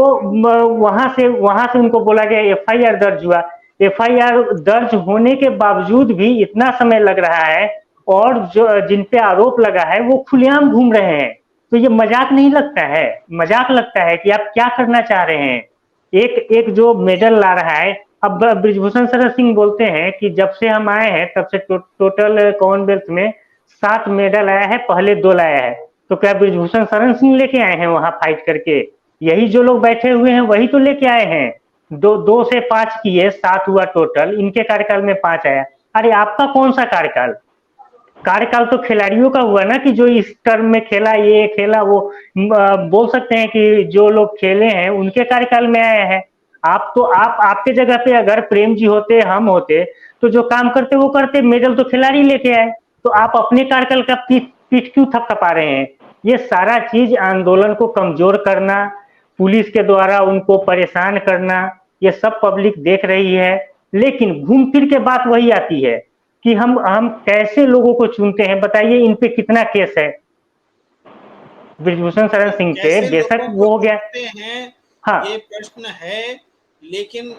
वहां से उनको बोला गया एफआईआर दर्ज हुआ। एफआईआर दर्ज होने के बावजूद भी इतना समय लग रहा है, और जो जिन पे आरोप लगा है वो खुलेआम घूम रहे हैं। तो ये मजाक नहीं लगता है? मजाक लगता है कि आप क्या करना चाह रहे हैं। एक एक जो मेडल ला रहा है, अब ब्रिजभूषण शरण सिंह बोलते हैं कि जब से हम आए हैं तब से टोटल कॉमनवेल्थ में 7 मेडल आया है, पहले 2 लाया है। तो क्या ब्रिजभूषण शरण सिंह लेके आए हैं वहां फाइट करके? यही जो लोग बैठे हुए हैं वही तो लेके आए हैं। 2 से 5 किए, 7 हुआ टोटल, इनके कार्यकाल में 5 आया। अरे आपका कौन सा कार्यकाल? कार्यकाल तो खिलाड़ियों का हुआ ना, कि जो इस टर्म में खेला, ये खेला वो। बोल सकते हैं कि जो लोग खेले हैं उनके कार्यकाल में आया है। आप तो आपके जगह पे अगर प्रेम जी होते, हम होते, तो जो काम करते वो करते, मेडल तो खिलाड़ी लेके आए। तो आप अपने कार्यकाल का पीठ क्यों थपथपा रहे हैं? ये सारा चीज आंदोलन को कमजोर करना, पुलिस के द्वारा उनको परेशान करना, ये सब पब्लिक देख रही है। लेकिन घूम फिर के बात वही आती है कि हम कैसे लोगों को चुनते हैं। बताइए, इन पे कितना केस है ब्रिजभूषण शरण सिंह पे? कैसे बेशक लोगों को वो हो गया। चुनते हैं, हाँ, ये प्रश्न है, लेकिन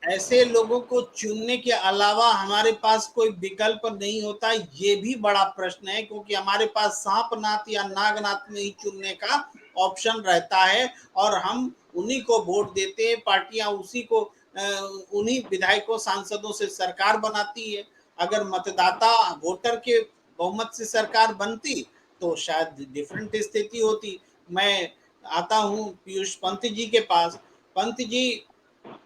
ऐसे लोगों को चुनने के अलावा हमारे पास कोई विकल्प नहीं होता, ये भी बड़ा प्रश्न है, क्योंकि हमारे पास सांपनाथ या नागनाथ में ही चुनने का ऑप्शन रहता है और हम उन्हीं को वोट देते हैं। पार्टियां उसी को उन्हीं विधायकों सांसदों से सरकार बनाती है। अगर मतदाता वोटर के बहुमत से सरकार बनती तो शायद डिफरेंट स्थिति होती। मैं आता हूं पीयूष पंत जी के पास। पंत जी,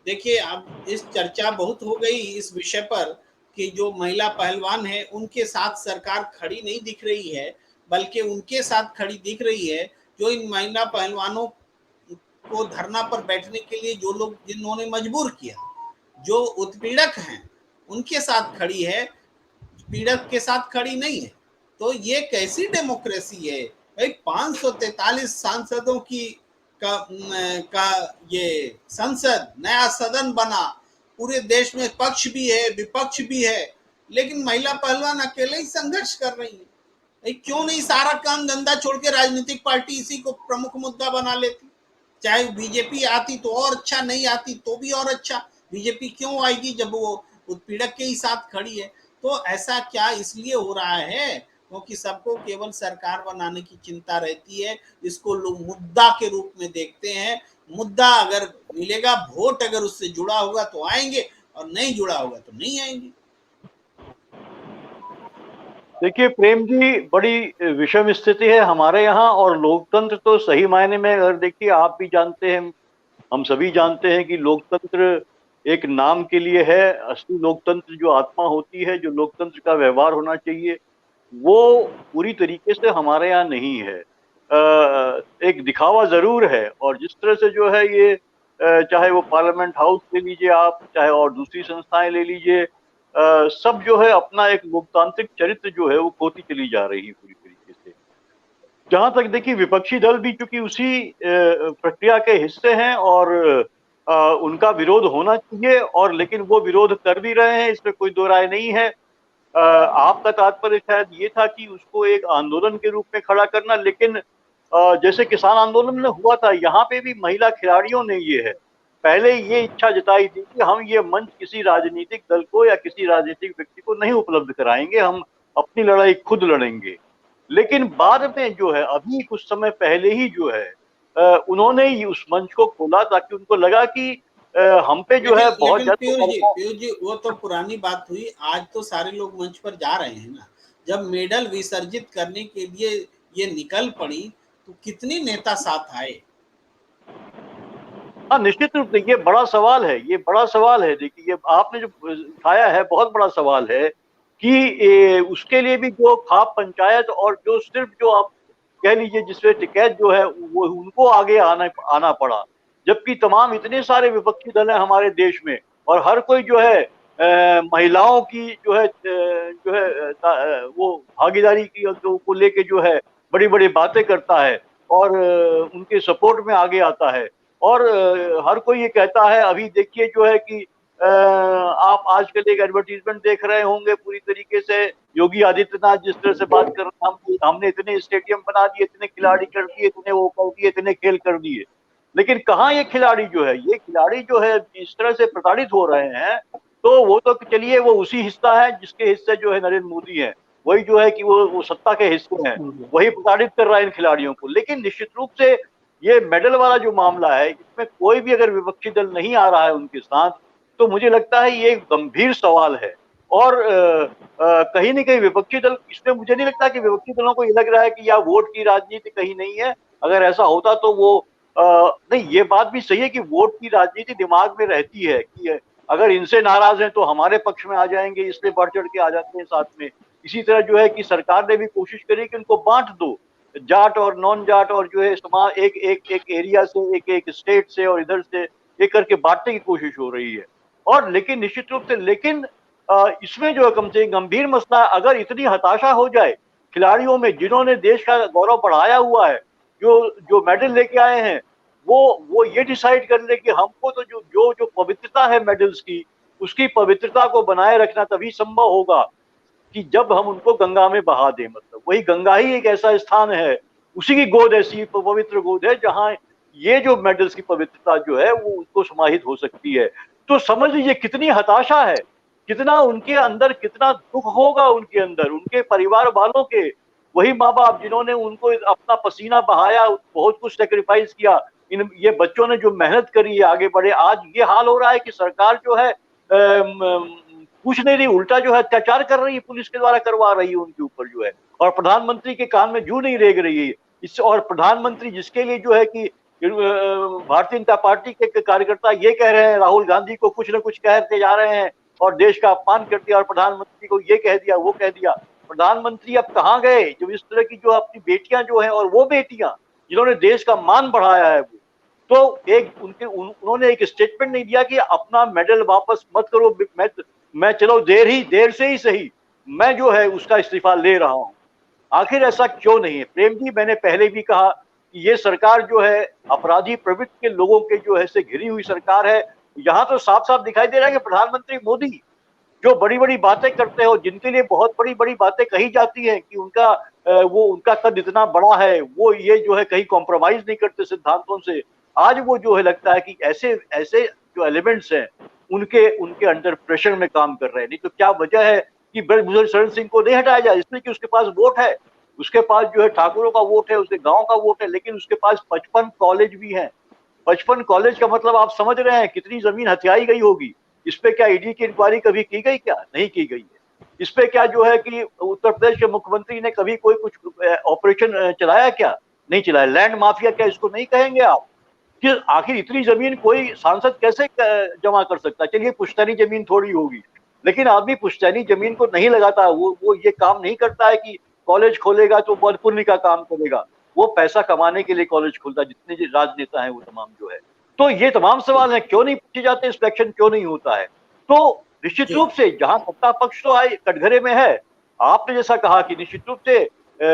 देखिए, अब इस चर्चा बहुत हो गई इस विषय पर कि जो महिला पहलवान है उनके साथ सरकार खड़ी नहीं दिख रही है, बल्कि उनके साथ खड़ी दिख रही है जो इन महिला पहलवानों को धरना पर बैठने के लिए जो लोग जिन्होंने मजबूर किया, जो उत्पीड़क हैं उनके साथ खड़ी है, पीड़क के साथ खड़ी नहीं है। तो ये कैसी डेमोक्रेसी है भाई? 543 सांसदों की का ये संसद, नया सदन बना, पूरे देश में पक्ष भी है विपक्ष भी है, लेकिन महिला पहलवान अकेले ही संघर्ष कर रही है। भाई क्यों नहीं सारा काम धंधा छोड़ के राजनीतिक पार्टी इसी को प्रमुख मुद्दा बना लेती? चाहे बीजेपी आती तो और अच्छा, नहीं आती तो भी और अच्छा। बीजेपी क्यों आएगी जब वो उत्पीड़क के ही साथ खड़ी है? तो ऐसा क्या इसलिए हो रहा है क्योंकि सबको केवल सरकार बनाने की चिंता रहती है। इसको लोग मुद्दा के रूप में देखते हैं। मुद्दा अगर मिलेगा, वोट अगर उससे जुड़ा होगा तो आएंगे, और नहीं जुड़ा होगा तो नहीं आएंगे। देखिए प्रेम जी, बड़ी विषम स्थिति है हमारे यहाँ। और लोकतंत्र तो सही मायने में, अगर देखिए, आप भी जानते हैं, हम सभी जानते हैं कि लोकतंत्र एक नाम के लिए है। असली लोकतंत्र जो आत्मा होती है, जो लोकतंत्र का व्यवहार होना चाहिए, वो पूरी तरीके से हमारे यहाँ नहीं है। एक दिखावा जरूर है। और जिस तरह से जो है ये चाहे वो पार्लियामेंट हाउस ले लीजिए आप, चाहे और दूसरी संस्थाएं ले लीजिए, सब जो है अपना एक लोकतांत्रिक चरित्र जो है वो खोती चली जा रही है पूरी तरीके से। जहां तक देखिए, विपक्षी दल भी चूंकि उसी प्रक्रिया के हिस्से हैं और उनका विरोध होना चाहिए, और लेकिन वो विरोध कर भी रहे हैं, इसमें कोई दो राय नहीं है। आपका तात्पर्य शायद ये था कि उसको एक आंदोलन के रूप में खड़ा करना, लेकिन जैसे किसान आंदोलन में हुआ था, यहाँ पे भी महिला खिलाड़ियों ने ये है पहले ये इच्छा जताई थी कि हम ये मंच किसी राजनीतिक दल को या किसी राजनीतिक व्यक्ति को नहीं उपलब्ध कराएंगे, हम अपनी लड़ाई खुद लड़ेंगे। लेकिन बाद में जो है, अभी कुछ समय पहले ही जो है, उन्होंने ही उस मंच को खोला, ताकि उनको लगा कि हम पे जो है बहुत लेकिन ज्यादा। पीयूष जी, वो तो पुरानी बात हुई। आज तो सारे लोग मंच पर जा रहे हैं ना। जब मेडल विसर्जित करने के लिए ये निकल पड़ी तो कितने नेता साथ आए? हाँ, निश्चित रूप से ये बड़ा सवाल है, ये बड़ा सवाल है। देखिए, ये आपने जो उठाया है बहुत बड़ा सवाल है कि उसके लिए भी जो खाप पंचायत और जो सिर्फ जो आप कह लीजिए जिसमें टिकैत जो है वो उनको आगे आना पड़ा, जबकि तमाम इतने सारे विपक्षी दल हैं हमारे देश में, और हर कोई जो है महिलाओं की वो भागीदारी की को लेके जो है बड़ी बड़ी बातें करता है और उनके सपोर्ट में आगे आता है। और हर कोई ये कहता है, अभी देखिए जो है कि आप आजकल एक एडवर्टीजमेंट देख रहे होंगे पूरी तरीके से, योगी आदित्यनाथ जिस तरह से बात कर रहे हैं, हमने इतने स्टेडियम बना दिए, इतने खिलाड़ी कर दिए, इतने वो कर दिए, इतने खेल कर दिए। लेकिन कहाँ ये खिलाड़ी जो है, ये खिलाड़ी जो है इस तरह से प्रताड़ित हो रहे हैं, तो वो तो चलिए वो उसी हिस्सा है जिसके हिस्से जो है नरेंद्र मोदी है, वही जो है कि वो सत्ता के हिस्से हैं, वही प्रताड़ित कर रहा है इन खिलाड़ियों को। लेकिन निश्चित रूप से ये मेडल वाला जो मामला है, इसमें कोई भी अगर विपक्षी दल नहीं आ रहा है उनके साथ, तो मुझे लगता है ये एक गंभीर सवाल है। और कहीं न कहीं विपक्षी दल, इसमें मुझे नहीं लगता कि विपक्षी दलों को ये लग रहा है कि या वोट की राजनीति कहीं नहीं है। अगर ऐसा होता तो वो नहीं, ये बात भी सही है कि वोट की राजनीति दिमाग में रहती है कि अगर इनसे नाराज हैं तो हमारे पक्ष में आ जाएंगे, इसलिए बढ़ चढ़ के आ जाते हैं साथ में। इसी तरह जो है कि सरकार ने भी कोशिश करी कि उनको बांट दो, जाट और नॉन जाट, और जो है समाज एक एक एक एरिया से, एक एक स्टेट से और इधर से एक करके बांटने की कोशिश हो रही है। और लेकिन निश्चित रूप से, लेकिन इसमें जो है कम से गंभीर मसला, अगर इतनी हताशा हो जाए खिलाड़ियों में जिन्होंने देश का गौरव बढ़ाया हुआ है, जो जो मेडल लेके आए हैं, वो ये डिसाइड कर ले कि हमको तो जो जो जो पवित्रता है मेडल्स की, उसकी पवित्रता को बनाए रखना तभी संभव होगा कि जब हम उनको गंगा में बहा दें। मतलब वही गंगा ही एक ऐसा स्थान है, उसी की गोद ऐसी पवित्र गोद है जहां ये जो मेडल्स की पवित्रता जो है वो उसको समाहित हो सकती है। तो समझ लीजिए कितनी हताशा है, कितना उनके अंदर, कितना दुख होगा उनके अंदर, उनके परिवार वालों के, वही माँ बाप जिन्होंने उनको अपना पसीना बहाया, बहुत कुछ सेक्रीफाइस किया, इन ये बच्चों ने जो मेहनत करी है आगे बढ़े, आज ये हाल हो रहा है कि सरकार जो है कुछ नहीं रही, उल्टा जो है अत्याचार कर रही है, पुलिस के द्वारा करवा रही है उनके ऊपर जो है, और प्रधानमंत्री के कान में जू नहीं रेंग रही है इससे। और प्रधानमंत्री जिसके लिए जो है कि भारतीय जनता पार्टी के कार्यकर्ता ये कह रहे हैं राहुल गांधी को कुछ न कुछ कहते जा रहे हैं और देश का अपमान कर दिया, और प्रधानमंत्री को ये कह दिया वो कह दिया। प्रधानमंत्री अब कहाँ गए जब इस तरह की जो अपनी बेटियां जो है, और वो बेटियां जिन्होंने देश का मान बढ़ाया है, वो तो एक उन्होंने एक स्टेटमेंट नहीं दिया कि अपना मेडल वापस मत करो, मैं चलो देर से ही सही, मैं जो है उसका इस्तीफा ले रहा हूं। आखिर ऐसा क्यों नहीं है प्रेम जी? मैंने पहले भी कहा कि ये सरकार जो है अपराधी प्रवृत्ति के लोगों के जो है से घिरी हुई सरकार है। यहाँ तो साफ साफ दिखाई दे रहा है कि प्रधानमंत्री मोदी जो बड़ी बड़ी बातें करते हो, जिनके लिए बहुत बड़ी बड़ी बातें कही जाती हैं कि उनका कद इतना बड़ा है, वो ये जो है कहीं कॉम्प्रोमाइज नहीं करते सिद्धांतों से, आज वो जो है लगता है कि ऐसे ऐसे जो एलिमेंट्स हैं उनके अंडर प्रेशर में काम कर रहे हैं। नहीं तो क्या वजह है कि ब्रजभूषण शरण सिंह को नहीं हटाया जाए? इसलिए कि उसके पास वोट है, उसके पास जो है ठाकुरों का वोट है, उसके गांव का वोट है, लेकिन उसके पास 55 कॉलेज भी हैं। 55 कॉलेज का मतलब आप समझ रहे हैं कितनी जमीन हथियाई गई होगी। इस पे क्या ईडी की इंक्वायरी कभी की गई? क्या नहीं की गई है। इस पे क्या जो है कि उत्तर प्रदेश के मुख्यमंत्री ने कभी कोई कुछ ऑपरेशन चलाया? क्या नहीं चलाया। लैंड माफिया क्या इसको नहीं कहेंगे आप? कि आखिर इतनी जमीन कोई सांसद कैसे जमा कर सकता है? चलिए पुश्तैनी जमीन थोड़ी होगी, लेकिन आदमी पुश्तैनी जमीन को नहीं लगाता, वो ये काम नहीं करता है कि कॉलेज खोलेगा तो बहुत पुण्य का काम करेगा। वो पैसा कमाने के लिए कॉलेज खोलता है। जितने राजनेता हैं वो तमाम जो है, तो ये तमाम सवाल हैं, क्यों नहीं पूछे जाते, सिलेक्शन क्यों नहीं होता है? तो निश्चित रूप से जहां सत्ता पक्ष तो आए कटघरे में है, आपने जैसा कहा कि निश्चित रूप से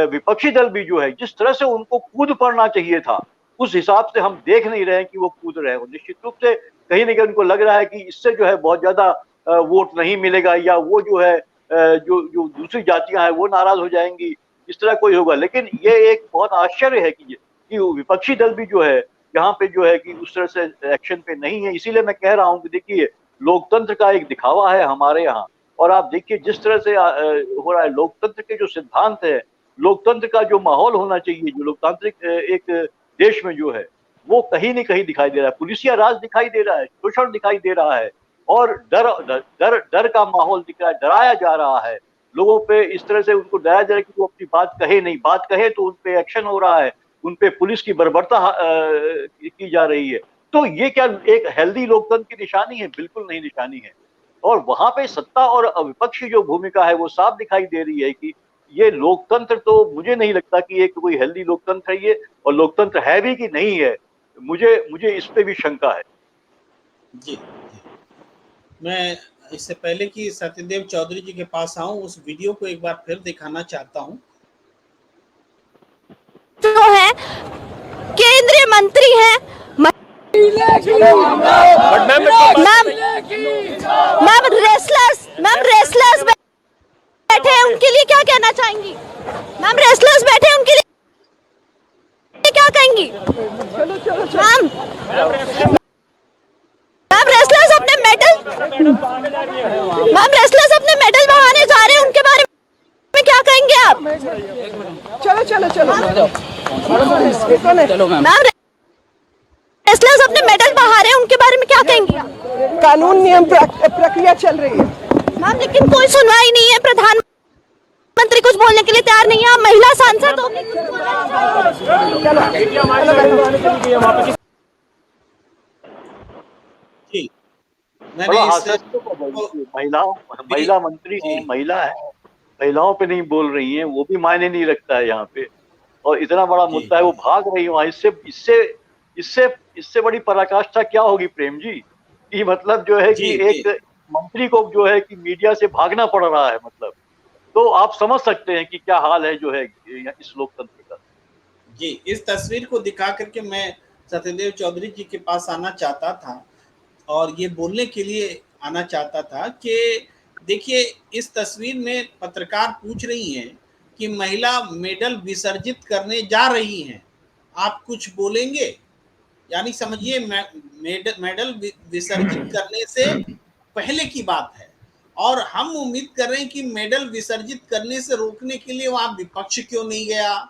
विपक्षी दल भी जो है जिस तरह से उनको कूद पड़ना चाहिए था, उस हिसाब से हम देख नहीं रहे हैं कि वो कूद रहे हो। निश्चित रूप से कहीं ना कहीं उनको लग रहा है कि इससे जो है बहुत ज्यादा वोट नहीं मिलेगा, या वो जो है जो जो दूसरी जातियां हैं वो नाराज हो जाएंगी, इस तरह कोई होगा। लेकिन ये एक बहुत आश्चर्य है कि विपक्षी दल भी जो है यहाँ पे जो है कि उस तरह से एक्शन पे नहीं है। इसीलिए मैं कह रहा हूँ कि देखिए लोकतंत्र का एक दिखावा है हमारे यहाँ, और आप देखिए जिस तरह से हो रहा है, लोकतंत्र के जो सिद्धांत है, लोकतंत्र का जो माहौल होना चाहिए, जो लोकतांत्रिक एक देश में जो है, वो कहीं न कहीं दिखाई दे रहा है। पुलिसिया राज दिखाई दे रहा है, शोषण दिखाई दे रहा है, और डर का माहौल दिख रहा है, डराया जा रहा है लोगों पे। इस तरह से उनको डराया जा रहा है कि वो अपनी बात कहे नहीं, बात कहे तो उन पे एक्शन हो रहा है, उन पे पुलिस की बर्बरता की जा रही है। तो ये क्या एक हेल्दी लोकतंत्र की निशानी है? बिल्कुल नहीं निशानी है। और वहां पे सत्ता और विपक्ष की जो भूमिका है वो साफ दिखाई दे रही है कि ये लोकतंत्र तो मुझे नहीं लगता कि एक कोई हेल्दी लोकतंत्र है ये, और लोकतंत्र है भी कि नहीं है, मुझे इस पे भी शंका है। जी, मैं इससे पहले कि सत्यदेव चौधरी जी के पास आऊं, उस वीडियो को एक बार फिर दिखाना चाहता हूं। जो है केंद्रीय मंत्री हैं मैम रेसलर्स बैठे हैं, उनके लिए क्या कहना चाहेंगी? मैम रेसलर्स बैठे हैं, उनके लिए क्या कहेंगी? मैम रेसलर्स अपने मेडल बहाने जा रहे हैं, उनके बारे में क्या कहेंगे आप? चलो मैम रेसलर्स अपने मेडल बहा रहे हैं, उनके बारे में क्या कहेंगी आप? कानून नियम प्रक्रिया चल रही है मैम, लेकिन कोई सुनवाई नहीं है, प्रधानमंत्री कुछ बोलने के लिए तैयार नहीं है। आप महिला सांसद हो, महिला मंत्री है, महिला है, महिलाओं पे नहीं बोल रही हैं, वो भी मायने नहीं रखता है यहाँ पे। और इतना बड़ा जी मुद्दा है, वो जी भाग रही है वहां। इससे इससे इससे इससे बड़ी पराकाष्ठा क्या होगी प्रेम जी? कि मतलब जो है जी कि जी एक मंत्री को जो है कि मीडिया से भागना पड़ रहा है, मतलब। तो आप समझ सकते हैं कि क्या हाल है जो है इस लोकतंत्र का। जी। इस तस्वीर को दिखा करके मैं सत्यदेव चौधरी जी के पास आना चाहता था और ये बोलने के लिए आना चाहता था कि देखिए, इस तस्वीर में पत्रकार पूछ रही हैं कि महिला मेडल विसर्जित करने जा रही हैं, आप कुछ बोलेंगे? यानी समझिए, मेडल विसर्जित करने से पहले की बात है। और हम उम्मीद कर रहे हैं कि मेडल विसर्जित करने से रोकने के लिए वहां विपक्ष क्यों नहीं गया?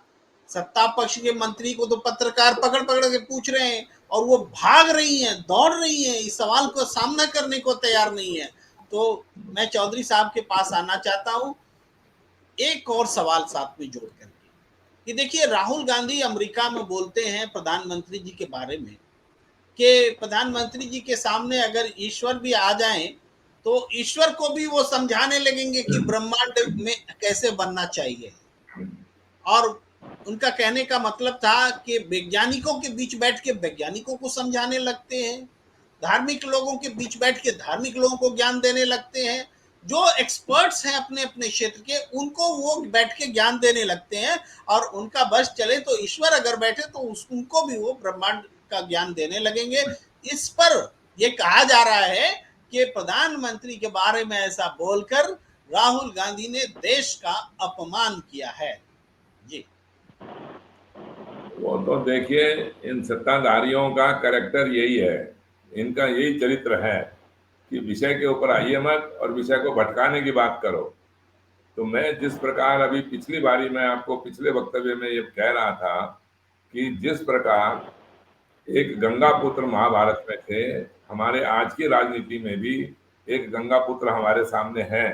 सत्ता पक्ष के मंत्री को तो पत्रकार पकड़ पकड़ के पूछ रहे हैं और वो भाग रही हैं, दौड़ रही हैं, इस सवाल को सामना करने को तैयार नहीं है। तो मैं चौधरी साहब के पास आना चाहता हूं एक और सवाल साथ में जोड़ करके कि देखिए, राहुल गांधी अमेरिका में बोलते हैं प्रधानमंत्री जी के बारे में कि प्रधानमंत्री जी के सामने अगर ईश्वर भी आ जाएं तो ईश्वर को भी वो समझाने लगेंगे कि ब्रह्मांड में कैसे बनना चाहिए। और उनका कहने का मतलब था कि वैज्ञानिकों के बीच बैठ के वैज्ञानिकों को समझाने लगते हैं, धार्मिक लोगों के बीच बैठ के धार्मिक लोगों को ज्ञान देने लगते हैं, जो एक्सपर्ट्स हैं अपने अपने क्षेत्र के उनको वो बैठ के ज्ञान देने लगते हैं। और उनका बस चले तो ईश्वर अगर बैठे तो उनको भी वो ब्रह्मांड का ज्ञान देने लगेंगे। इस पर ये कहा जा रहा है कि प्रधानमंत्री के बारे में ऐसा बोलकर राहुल गांधी ने देश का अपमान किया है। जी। वो तो देखिए, इन सत्ताधारियों का कैरेक्टर यही है, इनका यही चरित्र है कि विषय के ऊपर आइए मत और विषय को भटकाने की बात करो। तो मैं जिस प्रकार अभी पिछली बारी मैं आपको पिछले वक्तव्य में ये कह रहा था कि जिस प्रकार एक गंगा पुत्र महाभारत में थे, हमारे आज की राजनीति में भी एक गंगा पुत्र हमारे सामने है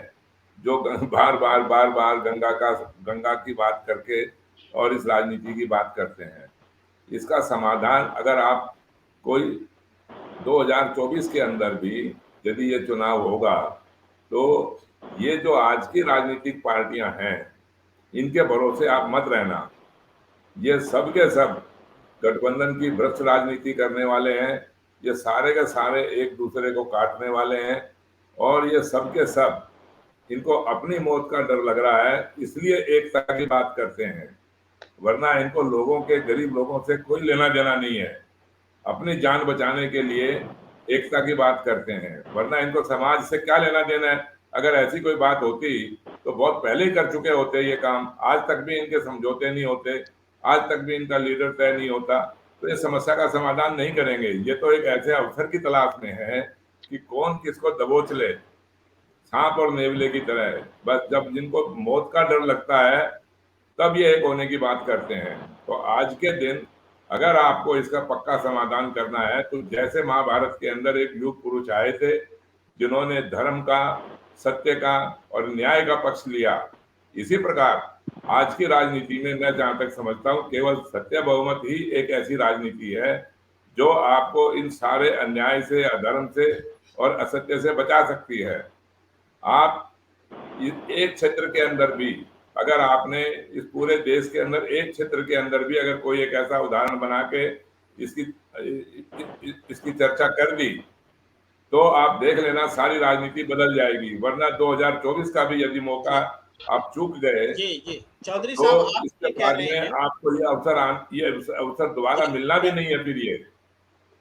जो बार बार बार बार गंगा की बात करके और इस राजनीति की बात करते हैं। इसका समाधान अगर आप कोई 2024 के अंदर भी यदि ये चुनाव होगा तो ये जो आज की राजनीतिक पार्टियां हैं इनके भरोसे आप मत रहना। ये सब के सब गठबंधन की भ्रष्ट राजनीति करने वाले हैं, ये सारे के सारे एक दूसरे को काटने वाले हैं और ये सब के सब इनको अपनी मौत का डर लग रहा है, इसलिए एकता की बात करते हैं। वरना इनको लोगों के, गरीब लोगों से कोई लेना देना नहीं है। अपनी जान बचाने के लिए एकता की बात करते हैं, वरना इनको समाज से क्या लेना देना है। अगर ऐसी कोई बात होती तो बहुत पहले ही कर चुके होते ये काम। आज तक भी इनके समझौते नहीं होते, आज तक भी इनका लीडर तय नहीं होता, तो ये समस्या का समाधान नहीं करेंगे। ये तो एक ऐसे अवसर की तलाश में है कि कौन किसको दबोच ले, सांप और नेवले की तरह। बस जब जिनको मौत का डर लगता है तब ये एक होने की बात करते हैं। तो आज के दिन अगर आपको इसका पक्का समाधान करना है तो जैसे महाभारत के अंदर एक युग पुरुष आए थे जिन्होंने धर्म का, सत्य का और न्याय का पक्ष लिया, इसी प्रकार आज की राजनीति में मैं जहां तक समझता हूं केवल सत्य बहुमत ही एक ऐसी राजनीति है जो आपको इन सारे अन्याय से, अधर्म से और असत्य से बचा सकती है। आप एक क्षेत्र के अंदर भी, अगर आपने इस पूरे देश के अंदर एक क्षेत्र के अंदर भी अगर कोई एक ऐसा उदाहरण बना के इसकी चर्चा कर दी तो आप देख लेना सारी राजनीति बदल जाएगी। वरना 2024 का भी यदि मौका आप चूक गए जी जी चौधरी तो साहब, आप इसके ये कह बाद रहे में हैं आपको ये अवसर दोबारा मिलना भी नहीं है फिर ये।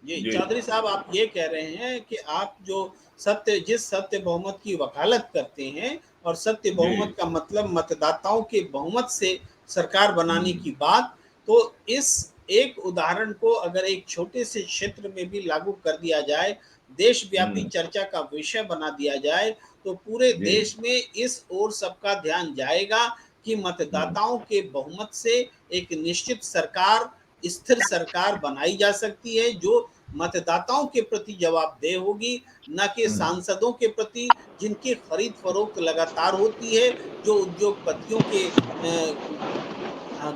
जी जी चौधरी साहब, आप ये कह रहे हैं कि आप जो जिस सत्य बहुमत की वकालत करते हैं और सत्य जी बहुमत का मतलब मतदाताओं के बहुमत से सरकार बनाने की बात, तो इस एक उदाहरण को अगर एक छोटे से क्षेत्र में भी लागू कर दिया जाए, देशव्यापी चर्चा का विषय बना दिया जाए, तो पूरे जी देश में इस ओर सबका ध्यान जाएगा कि मतदाताओं के बहुमत से एक निश्चित सरकार, स्थिर सरकार बनाई जा सकती है जो मतदाताओं के प्रति जवाबदेह होगी, न कि सांसदों के प्रति जिनकी खरीद फरोख्त लगातार होती है, जो उद्योगपतियों के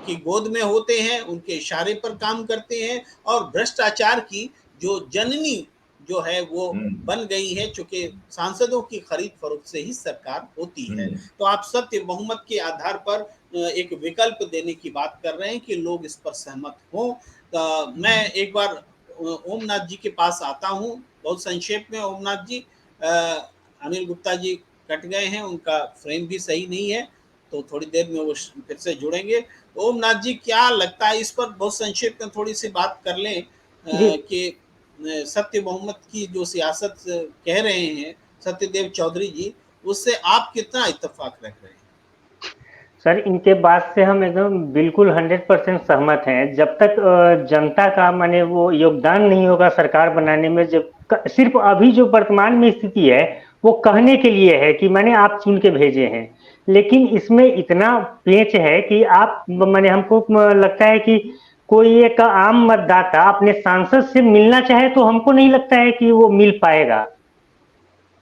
की गोद में होते हैं, उनके इशारे पर काम करते हैं और भ्रष्टाचार की जो जननी जो है वो बन गई है, चूंकि सांसदों की खरीद फरोख्त से ही सरकार होती है। तो आप सत्य बहुमत के आधार पर एक विकल्प देने की बात कर रहे हैं कि लोग इस पर सहमत हों। मैं एक बार ओमनाथ जी के पास आता हूं, बहुत संक्षेप में। ओमनाथ जी, अनिल गुप्ता जी कट गए हैं, उनका फ्रेम भी सही नहीं है, तो थोड़ी देर में वो फिर से जुड़ेंगे। ओमनाथ जी, क्या लगता है, इस पर बहुत संक्षेप में थोड़ी सी बात कर लें कि सत्य बहुमत की जो सियासत कह रहे हैं सत्यदेव चौधरी जी, उससे आप कितना इत्तेफाक रख रहे हैं? सर, इनके बात से हम एकदम बिल्कुल 100% सहमत हैं। जब तक जनता का माने वो योगदान नहीं होगा सरकार बनाने में, जब सिर्फ अभी जो वर्तमान में स्थिति है वो कहने के लिए है कि मैंने आप चुन के भेजे हैं, लेकिन इसमें इतना पेच है कि आप मैंने हमको लगता है कि कोई एक आम मतदाता अपने सांसद से मिलना चाहे तो हमको नहीं लगता है कि वो मिल पाएगा।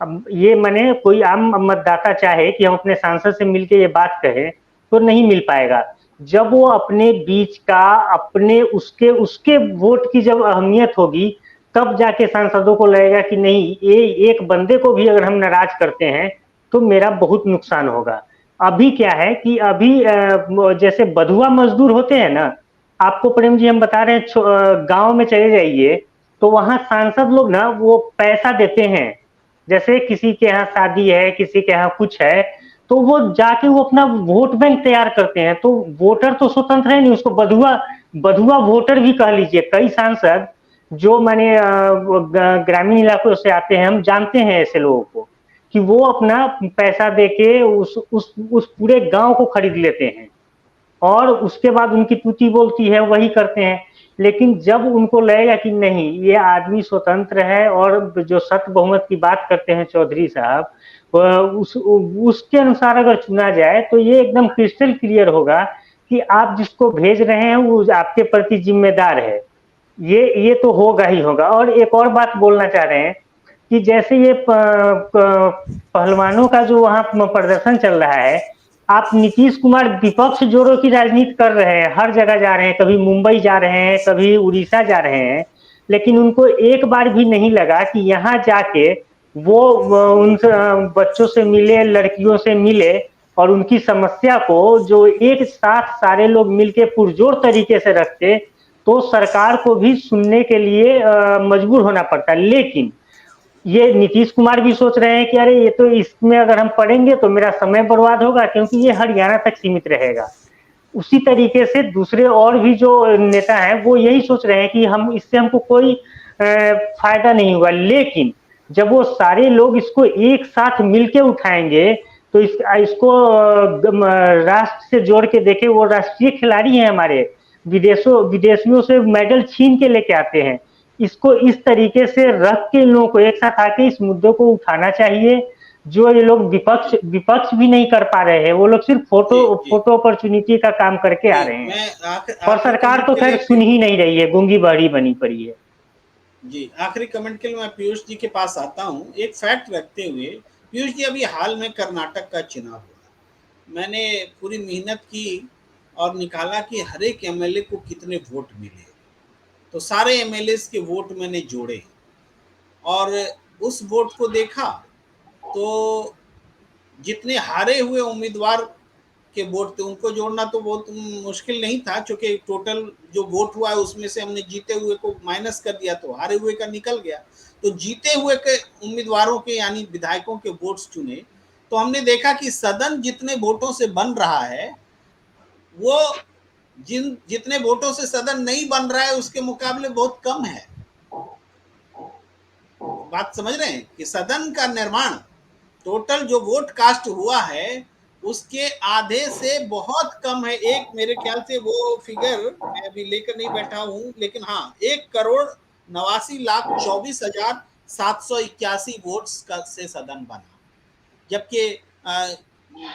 अब ये मैंने कोई आम मतदाता चाहे कि हम अपने सांसद से मिलके ये बात कहें तो नहीं मिल पाएगा। जब वो अपने बीच का अपने उसके उसके वोट की जब अहमियत होगी, तब जाके सांसदों को लगेगा कि नहीं, ये एक बंदे को भी अगर हम नाराज करते हैं तो मेरा बहुत नुकसान होगा। अभी क्या है कि अभी जैसे बधुआ मजदूर होते हैं ना, आपको प्रेम जी हम बता रहे हैं, गांव में चले जाइए तो वहां सांसद लोग ना वो पैसा देते हैं। जैसे किसी के यहाँ शादी है, किसी के यहाँ कुछ है, तो वो जाके वो अपना वोट बैंक तैयार करते हैं। तो वोटर तो स्वतंत्र है नहीं, उसको बधुआ बधुआ वोटर भी कह लीजिए। कई सांसद जो मैंने ग्रामीण इलाकों से आते हैं, हम जानते हैं ऐसे लोगों को कि वो अपना पैसा देके उस पूरे गांव को खरीद लेते हैं और उसके बाद उनकी तूती बोलती है वही करते हैं। लेकिन जब उनको लगेगा कि नहीं, ये आदमी स्वतंत्र है और जो सत्य बहुमत की बात करते हैं चौधरी साहब, उसके अनुसार अगर चुना जाए तो ये एकदम क्रिस्टल क्लियर होगा कि आप जिसको भेज रहे हैं वो आपके प्रति जिम्मेदार है। ये तो होगा ही होगा। और एक और बात बोलना चाह रहे हैं कि जैसे ये पहलवानों का जो वहां प्रदर्शन चल रहा है, आप नीतीश कुमार विपक्ष जोड़ों की राजनीति कर रहे हैं, हर जगह जा रहे हैं, कभी मुंबई जा रहे हैं, कभी उड़ीसा जा रहे हैं, लेकिन उनको एक बार भी नहीं लगा कि यहाँ जाके वो उन बच्चों से मिले, लड़कियों से मिले और उनकी समस्या को जो एक साथ सारे लोग मिलके पुरजोर तरीके से रखते तो सरकार को भी सुनने के लिए मजबूर होना पड़ता। लेकिन ये नीतीश कुमार भी सोच रहे हैं कि अरे ये तो इसमें अगर हम पढ़ेंगे तो मेरा समय बर्बाद होगा, क्योंकि ये हरियाणा तक सीमित रहेगा। उसी तरीके से दूसरे और भी जो नेता हैं वो यही सोच रहे हैं कि हम इससे हमको कोई फायदा नहीं हुआ। लेकिन जब वो सारे लोग इसको एक साथ मिलके उठाएंगे तो इसको राष्ट्र से जोड़ के देखे, वो राष्ट्रीय खिलाड़ी हैं हमारे, विदेशियों से मेडल छीन के लेके आते हैं। इसको इस तरीके से रख के इन लोगों को एक साथ आके इस मुद्दों को उठाना चाहिए, जो ये लोग विपक्ष भी नहीं कर पा रहे हैं। वो लोग सिर्फ फोटो अपॉर्चुनिटी का काम करके आ रहे हैं और सरकार तो खैर सुन ही नहीं रही है, गूंगी बहरी बनी पड़ी है। जी, आखिरी कमेंट के लिए मैं पीयूष जी के पास आता हूँ। एक फैक्ट रखते हुए पीयूष जी, अभी हाल में कर्नाटक का चुनाव हुआ, मैंने पूरी मेहनत की और निकाला कि हर एक एमएलए को कितने वोट मिले। तो सारे एमएलए के वोट मैंने जोड़े और उस वोट को देखा तो जितने हारे हुए उम्मीदवार के वोट थे उनको जोड़ना तो बहुत मुश्किल नहीं था, क्योंकि टोटल जो वोट हुआ है उसमें से हमने जीते हुए को माइनस कर दिया तो हारे हुए का निकल गया। तो जीते हुए के उम्मीदवारों के यानी विधायकों के वोट्स चुने तो हमने देखा कि सदन जितने वोटों से बन रहा है वो जितने वोटों से सदन नहीं बन रहा है उसके मुकाबले बहुत कम है। बात समझ रहे हैं कि सदन का निर्माण टोटल जो वोट कास्ट हुआ है उसके आधे से बहुत कम है। एक मेरे ख्याल से वो फिगर मैं अभी लेकर नहीं बैठा हूं, लेकिन हाँ 1,89,24,781 वोट्स का से सदन बना, जबकि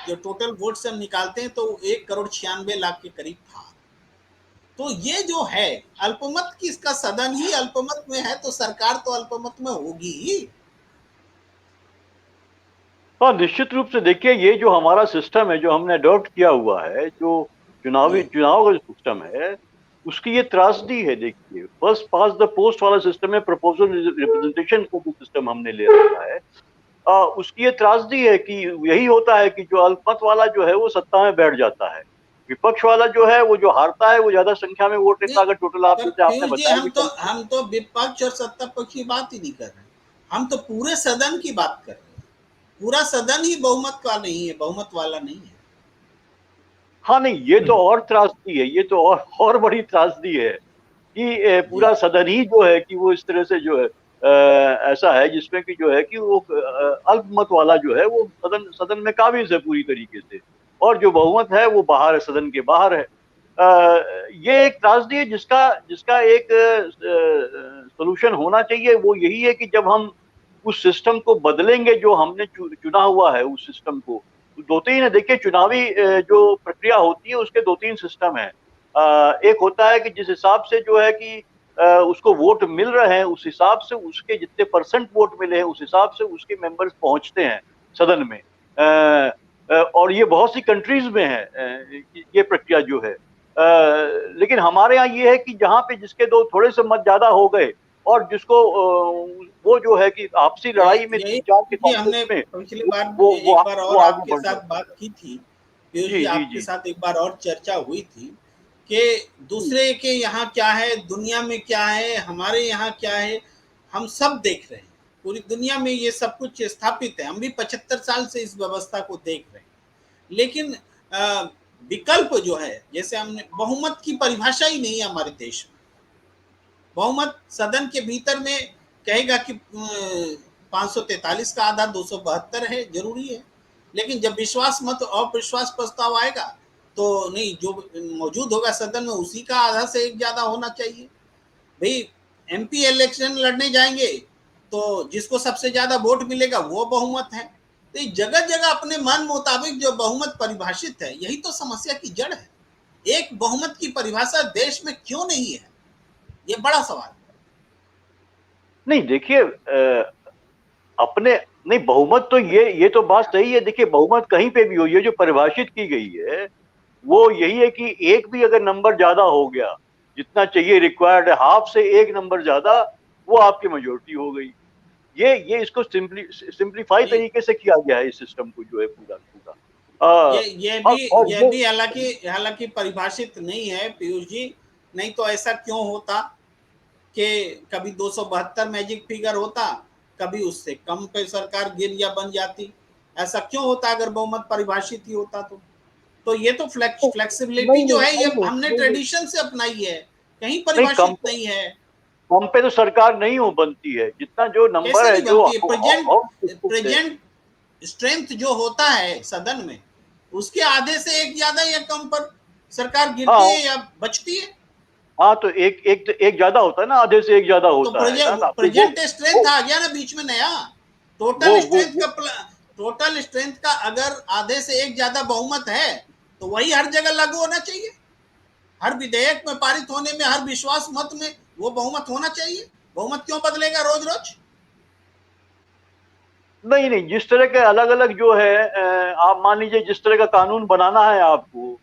जो टोटल वोट्स हम निकालते हैं तो 1,96,00,000 के करीब था। तो ये जो है अल्पमत की, इसका सदन ही अल्पमत में है तो सरकार तो अल्पमत में होगी ही। हाँ, निश्चित रूप से देखिए, ये जो हमारा सिस्टम है जो हमने अडॉप्ट किया हुआ है, जो चुनाव का जो सिस्टम है, उसकी ये त्रासदी है। देखिए, फर्स्ट पास द पोस्ट वाला सिस्टम है, प्रपोजल रिप्रेजेंटेशन को भी सिस्टम हमने ले रखा है। उसकी ये त्रासदी है कि यही होता है कि जो अल्पमत वाला जो है वो सत्ता में बैठ जाता है, विपक्ष वाला जो है वो जो हारता है वो ज्यादा संख्या में वोट लेता है। अगर टोटल आप पर जैसे आपने पीयूष जी, बताया हम तो विपक्ष और सत्ता पक्ष की बात ही नहीं कर रहे, हम तो पूरे सदन की बात कर रहे हैं। पूरा सदन ही बहुमत का नहीं है, बहुमत वाला नहीं है। हाँ नहीं, ये तो और त्रासदी है, ये तो और बड़ी त्रासदी है कि पूरा सदन ही जो है कि वो इस तरह से जो है ऐसा है जिसमें कि जो है कि वो अल्पमत वाला जो है वो सदन में काबिज है पूरी तरीके से, और जो बहुमत है वो बाहर है, सदन के बाहर है। ये एक त्रासदी है जिसका एक सोल्यूशन होना चाहिए। वो यही है कि जब हम उस सिस्टम को बदलेंगे जो हमने चुना हुआ है, उस सिस्टम को दो तीन, देखिए चुनावी जो प्रक्रिया होती है उसके दो तीन सिस्टम है। एक होता है कि जिस हिसाब से जो है कि उसको वोट मिल रहे हैं उस हिसाब से, उसके जितने परसेंट वोट मिले हैं उस हिसाब से उसके मेंबर्स पहुंचते हैं सदन में। और ये बहुत सी कंट्रीज में है ये प्रक्रिया जो है। लेकिन हमारे यहाँ ये है कि जहाँ पे जिसके दो थोड़े से मत ज्यादा हो गए और जिसको वो जो है कि आपसी लड़ाई में यही 3-4 के हमने में पिछली बार वो एक बार और आगे आपके बढ़ साथ जाता बात है। की थी, पीयूष जी जी, जी आपके जी साथ एक बार और चर्चा हुई थी कि दूसरे के यहाँ क्या है, दुनिया में क्या है, हमारे यहाँ क्या है, हम सब देख रहे हैं। पूरी दुनिया में ये सब कुछ स्थापित है, हम भी 75 साल से इस व्यवस्था को देख रहे हैं। लेकिन विकल्प जो है, जैसे हमने बहुमत की परिभाषा ही नहीं है हमारे देश में। बहुमत सदन के भीतर में कहेगा कि 543 का आधा 272 है, जरूरी है। लेकिन जब विश्वास मत और अविश्वास प्रस्ताव आएगा तो नहीं, जो मौजूद होगा सदन में उसी का आधा से एक ज्यादा होना चाहिए। भाई एमपी इलेक्शन लड़ने जाएंगे तो जिसको सबसे ज्यादा वोट मिलेगा वो बहुमत है। तो जगह जगह अपने मन मुताबिक जो बहुमत परिभाषित है, यही तो समस्या की जड़ है। एक बहुमत की परिभाषा देश में क्यों नहीं है, ये बड़ा सवाल है। नहीं देखिए, अपने नहीं बहुमत तो ये तो बात सही है। देखिए बहुमत कहीं पे भी हो, ये जो परिभाषित की गई है वो यही है कि एक भी अगर नंबर ज्यादा हो गया, जितना चाहिए रिक्वायर्ड है, हाफ से एक नंबर ज्यादा, वो आपकी मेजोरिटी हो गई। ये इसको सिंप्लीफाई तरीके से किया गया है इस सिस्टम को जो है पूरा पूरा। ये भी हालांकि परिभाषित नहीं है पीयूष जी। नहीं तो ऐसा क्यों होता कि कभी 272 मैजिक फिगर होता, कभी उससे कम पे सरकार गिर या बन जाती। ऐसा क्यों होता अगर बहुमत परिभाषित ही होता तो ये तो फ्लेक्सिबिलिटी जो है ये हमने ट्रेडिशन से अपनाई है, कहीं परिभाषित नहीं है। कम पे तो सरकार नहीं हो बनती है, जितना जो नंबर है जो प्रेजेंट स्ट्रेंथ जो होता है सदन में, उसके आधे से एक ज्यादा या कम पर सरकार गिरती है या बचती है। हाँ तो एक ज्यादा होता है ना, आधे से एक ज्यादा होता तो है। प्रेजेंट स्ट्रेंथ आ गया ना बीच में नया। टोटल स्ट्रेंथ का अगर आधे से एक ज्यादा बहुमत है तो वही हर जगह लागू होना चाहिए। हर विधेयक में पारित होने में, हर विश्वास मत में वो बहुमत होना चाहिए। बहुमत क्यों बदलेगा रोज रोज? नहीं, जिस तरह के अलग अलग जो है, आप मान लीजिए जिस तरह का कानून बनाना है आपको,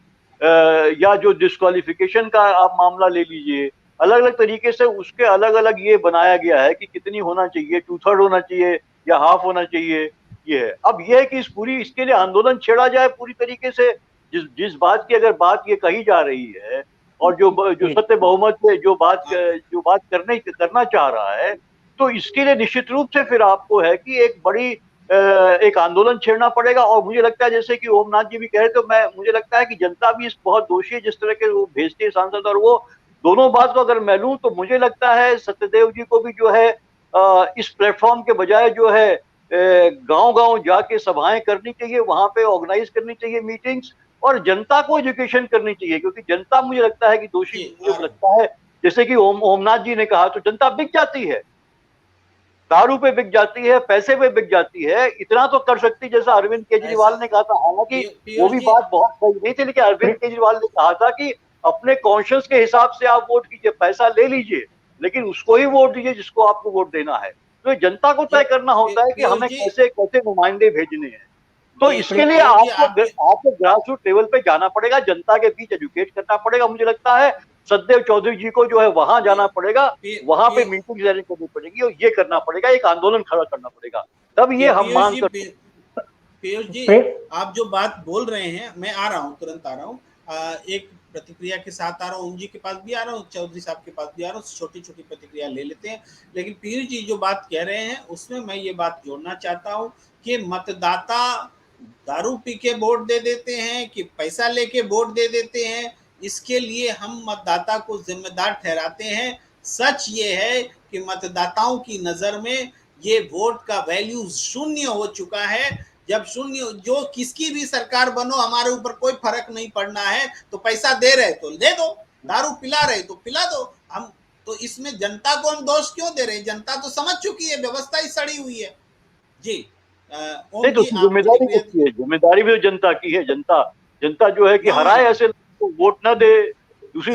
या जो डिस्क्वालिफिकेशन का आप मामला ले लीजिए, अलग अलग तरीके से उसके अलग अलग ये बनाया गया है कि कितनी होना चाहिए, 2/3 होना चाहिए या हाफ होना चाहिए। ये है। अब ये है कि इसके लिए आंदोलन छेड़ा जाए पूरी तरीके से। जिस बात की अगर बात ये कही जा रही है, और जो सत्य बहुमत पे जो बात करना चाह रहा है, तो इसके लिए निश्चित रूप से फिर आपको है कि एक बड़ी एक आंदोलन छेड़ना पड़ेगा। और मुझे लगता है जैसे कि ओमनाथ जी भी कह रहे, तो मुझे लगता है कि जनता भी इस बहुत दोषी है जिस तरह के वो भेजती है सांसद। और वो दोनों बात को अगर मैं लूं तो मुझे लगता है सत्यदेव जी को भी जो है इस प्लेटफॉर्म के बजाय जो है गांव-गांव जाके सभाएं करनी चाहिए, वहां पे ऑर्गेनाइज करनी चाहिए मीटिंग्स, और जनता को एजुकेशन करनी चाहिए। क्योंकि जनता मुझे लगता है कि दोषी मुझे लगता है, जैसे कि ओमनाथ जी ने कहा, तो जनता बिक जाती है, दारू पे बिक जाती है, पैसे पे बिक जाती है। इतना तो कर सकती जैसा अरविंद केजरीवाल ने कहा था। हालांकि वो भी बात बहुत सही नहीं थी, लेकिन अरविंद केजरीवाल ने कहा था कि अपने कॉन्शियस के हिसाब से आप वोट कीजिए, पैसा ले लीजिए, लेकिन उसको ही वोट दीजिए जिसको आपको वोट देना है। तो जनता को तय करना होता है कि हमें कैसे नुमाइंदे भेजने हैं। तो इसके लिए आपको ग्रास रूट लेवल पे जाना पड़ेगा, जनता के बीच एजुकेट करना पड़ेगा। मुझे लगता है सतदेव चौधरी जी को जो है वहां जाना पड़ेगा, वहां पे पी- मीटिंग जारी करनी पड़ेगी और ये करना पड़ेगा, एक आंदोलन खड़ा करना पड़ेगा, तब ये हम मान सकते हैं। पीयूष जी, पे- आप जो बात बोल रहे हैं, मैं आ रहा हूँ, तुरंत आ रहा हूँ। एक प्रतिक्रिया के साथ आ रहा हूँ, ओम जी के पास भी आ रहा हूँ, चौधरी साहब के पास भी आ रहा हूँ, छोटी छोटी प्रतिक्रिया ले लेते हैं। लेकिन पीयूष जी जो बात कह रहे हैं उसमें मैं ये बात जोड़ना चाहता हूँ कि मतदाता दारू पी के वोट दे देते हैं कि पैसा लेके वोट दे देते हैं, इसके लिए हम मतदाता को जिम्मेदार ठहराते हैं। सच ये है कि मतदाताओं की नजर में ये वोट का वैल्यू शून्य हो चुका है। जब शून्य, जो किसकी भी सरकार बनो हमारे ऊपर कोई फर्क नहीं पड़ना है, तो पैसा दे रहे तो दे दो, दारू पिला रहे तो पिला दो। हम तो इसमें जनता को हम दोष क्यों दे रहे हैं? जनता तो समझ चुकी है, व्यवस्था ही सड़ी हुई है। जी ओम नहीं तो जी, आप जिम्मेदारी प्रतिक्रिया किसकी है? जिम्मेदारी भी तो जनता की है। जनता जनता जो है कि हराए ऐसे लोगों को वोट ना दे,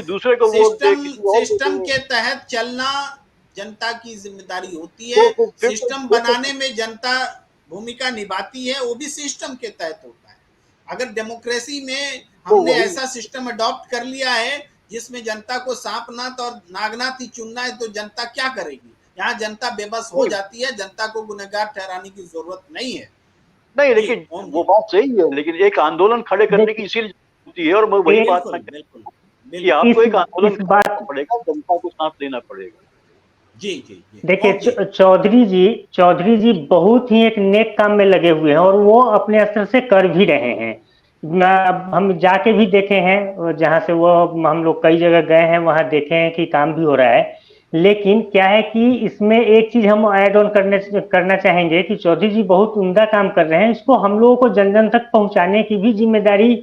दूसरे को वोट दे, सिस्टम किसी और को सिस्टम दे। के तहत चलना जनता की जिम्मेदारी होती तो है। फिर सिस्टम बनाने में जनता भूमिका निभाती है, वो भी सिस्टम के तहत होता है। अगर डेमोक्रेसी में हमने ऐसा सिस्टम अडॉप्ट कर लिया है जिसमें जनता को सांपनाथ और नागनाथ ही चुनना है, तो जनता क्या करेगी? यहाँ जनता बेबस हो जाती है, जनता को गुनहगार ठहराने की जरूरत नहीं है। नहीं, जी लेकिन ओम वो जी, बात सही है, लेकिन एक आंदोलन खड़े करने की इसीलिए होती है, और मैं वही बात बिल्कुल मैं बिल्कुल कि बिल्कुल, आपको इस एक आंदोलन इस खड़ा करना बात पड़ेगा, जनता को साथ लेना पड़ेगा। जी जी जी देखिए, ओम जी, चौधरी जी बहुत ही एक नेक काम में लगे हुए हैं और वो अपने स्तर से कर भी रहे हैं। अब हम जाके भी देखे हैं, जहाँ से वो हम लोग कई जगह गए हैं, वहाँ देखे हैं कि काम भी हो रहा है। लेकिन क्या है कि इसमें एक चीज हम ऐड ऑन करना चाहेंगे कि चौधरी जी बहुत उम्दा काम कर रहे हैं, इसको हम लोगों को जन जन तक पहुंचाने की भी जिम्मेदारी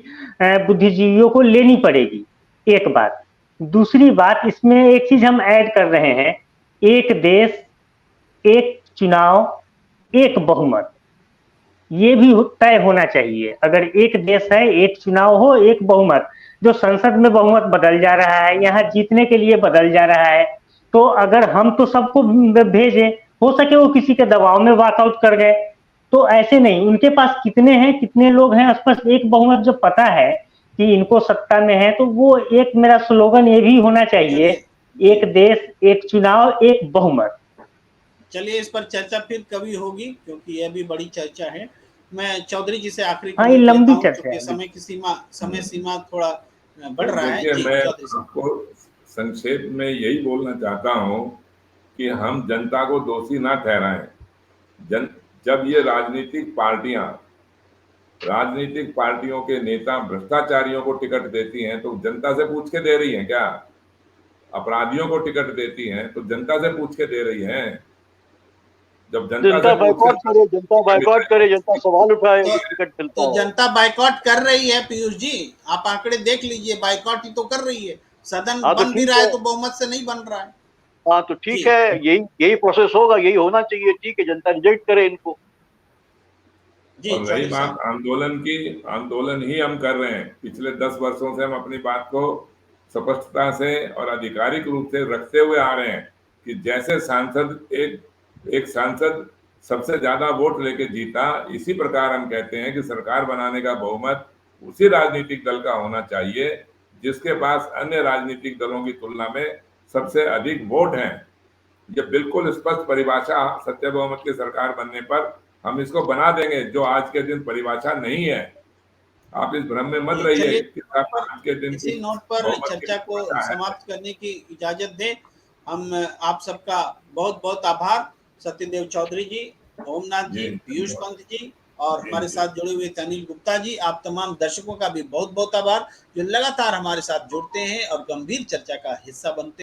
बुद्धिजीवियों को लेनी पड़ेगी। एक बात। दूसरी बात, इसमें एक चीज हम ऐड कर रहे हैं, एक देश एक चुनाव एक बहुमत, ये भी तय होना चाहिए। अगर एक देश है, एक चुनाव हो, एक बहुमत, जो संसद में बहुमत बदल जा रहा है, यहाँ जीतने के लिए बदल जा रहा है, तो अगर हम तो सबको भेजे, हो सके वो किसी के दबाव में वॉकआउट कर गए, तो ऐसे नहीं, उनके पास कितने हैं, कितने लोग हैं, स्पष्ट एक बहुमत जो पता है कि इनको सत्ता में है, तो वो एक मेरा स्लोगन ये भी होना चाहिए, चलिए जी, एक देश एक चुनाव एक बहुमत। चलिए इस पर चर्चा फिर कभी होगी, क्योंकि यह भी बड़ी चर्चा है। मैं चौधरी जी से आखिरी हाँ, ये कमेंट लेता लंबी हूँ, चर्चा क्योंकि है। समय सीमा थोड़ा बढ़ रहा है। देखिए, जी मैं चौधरी साहब। आपको संक्षेप में यही बोलना चाहता हूँ कि हम जनता को दोषी ना ठहराएं। जब ये राजनीतिक पार्टियों के नेता भ्रष्टाचारियों को टिकट देती हैं तो जनता से पूछ के दे रही हैं क्या? अपराधियों को टिकट देती हैं तो जनता से पूछ के दे रही हैं। जब जनता से पूछ के जनता बायकॉट करे, जनता सवाल उठाए, तो टिकट मिलता तो हो। जनता बाइकॉट कर रही है पीयूष जी, आप आंकड़े देख लीजिए, बाइकॉट ही तो कर रही है। सदन हाँ तो बन भी ठीक रहा है है, तो बहुमत से नहीं बन रहा है। हाँ तो ठीक जी है, यही प्रोसेस होगा, यही होना चाहिए। ठीक है, जनता रिजेक्ट करे इनको। जी और रही चौधरी बात साहब। आंदोलन की, आंदोलन ही हम कर रहे हैं। पिछले 10 वर्षों से हम अपनी बात को स्पष्टता से और आधिकारिक रूप से रखते हुए आ रहे हैं कि जैसे एक सांसद सबसे ज्यादा वोट लेके जीता, इसी प्रकार हम कहते हैं कि सरकार बनाने का बहुमत उसी राजनीतिक दल का होना चाहिए जिसके पास अन्य राजनीतिक दलों की तुलना में सबसे अधिक वोट हैं। ये बिल्कुल स्पष्ट परिभाषा सत्य बहुमत की सरकार बनने पर हम इसको बना देंगे, जो आज के दिन परिभाषा नहीं है। आप इस भ्रम में मत जी रहिए चलिए, कि आज के दिन इसी नोट पर बहुमत की चर्चा को परिभाषा है। समाप्त करने की इजाजत दें। हम आप सबका बहुत बहुत आभार, सत्यदेव चौधरी जी, ओमनाथ जी, जी पीयूष धन्यवाद। पंत जी, और जी हमारे जी। साथ जुड़े हुए अनिल गुप्ता जी। आप तमाम दर्शकों का भी बहुत बहुत आभार, जो लगातार हमारे साथ जुड़ते हैं और गंभीर चर्चा का हिस्सा बनते हैं।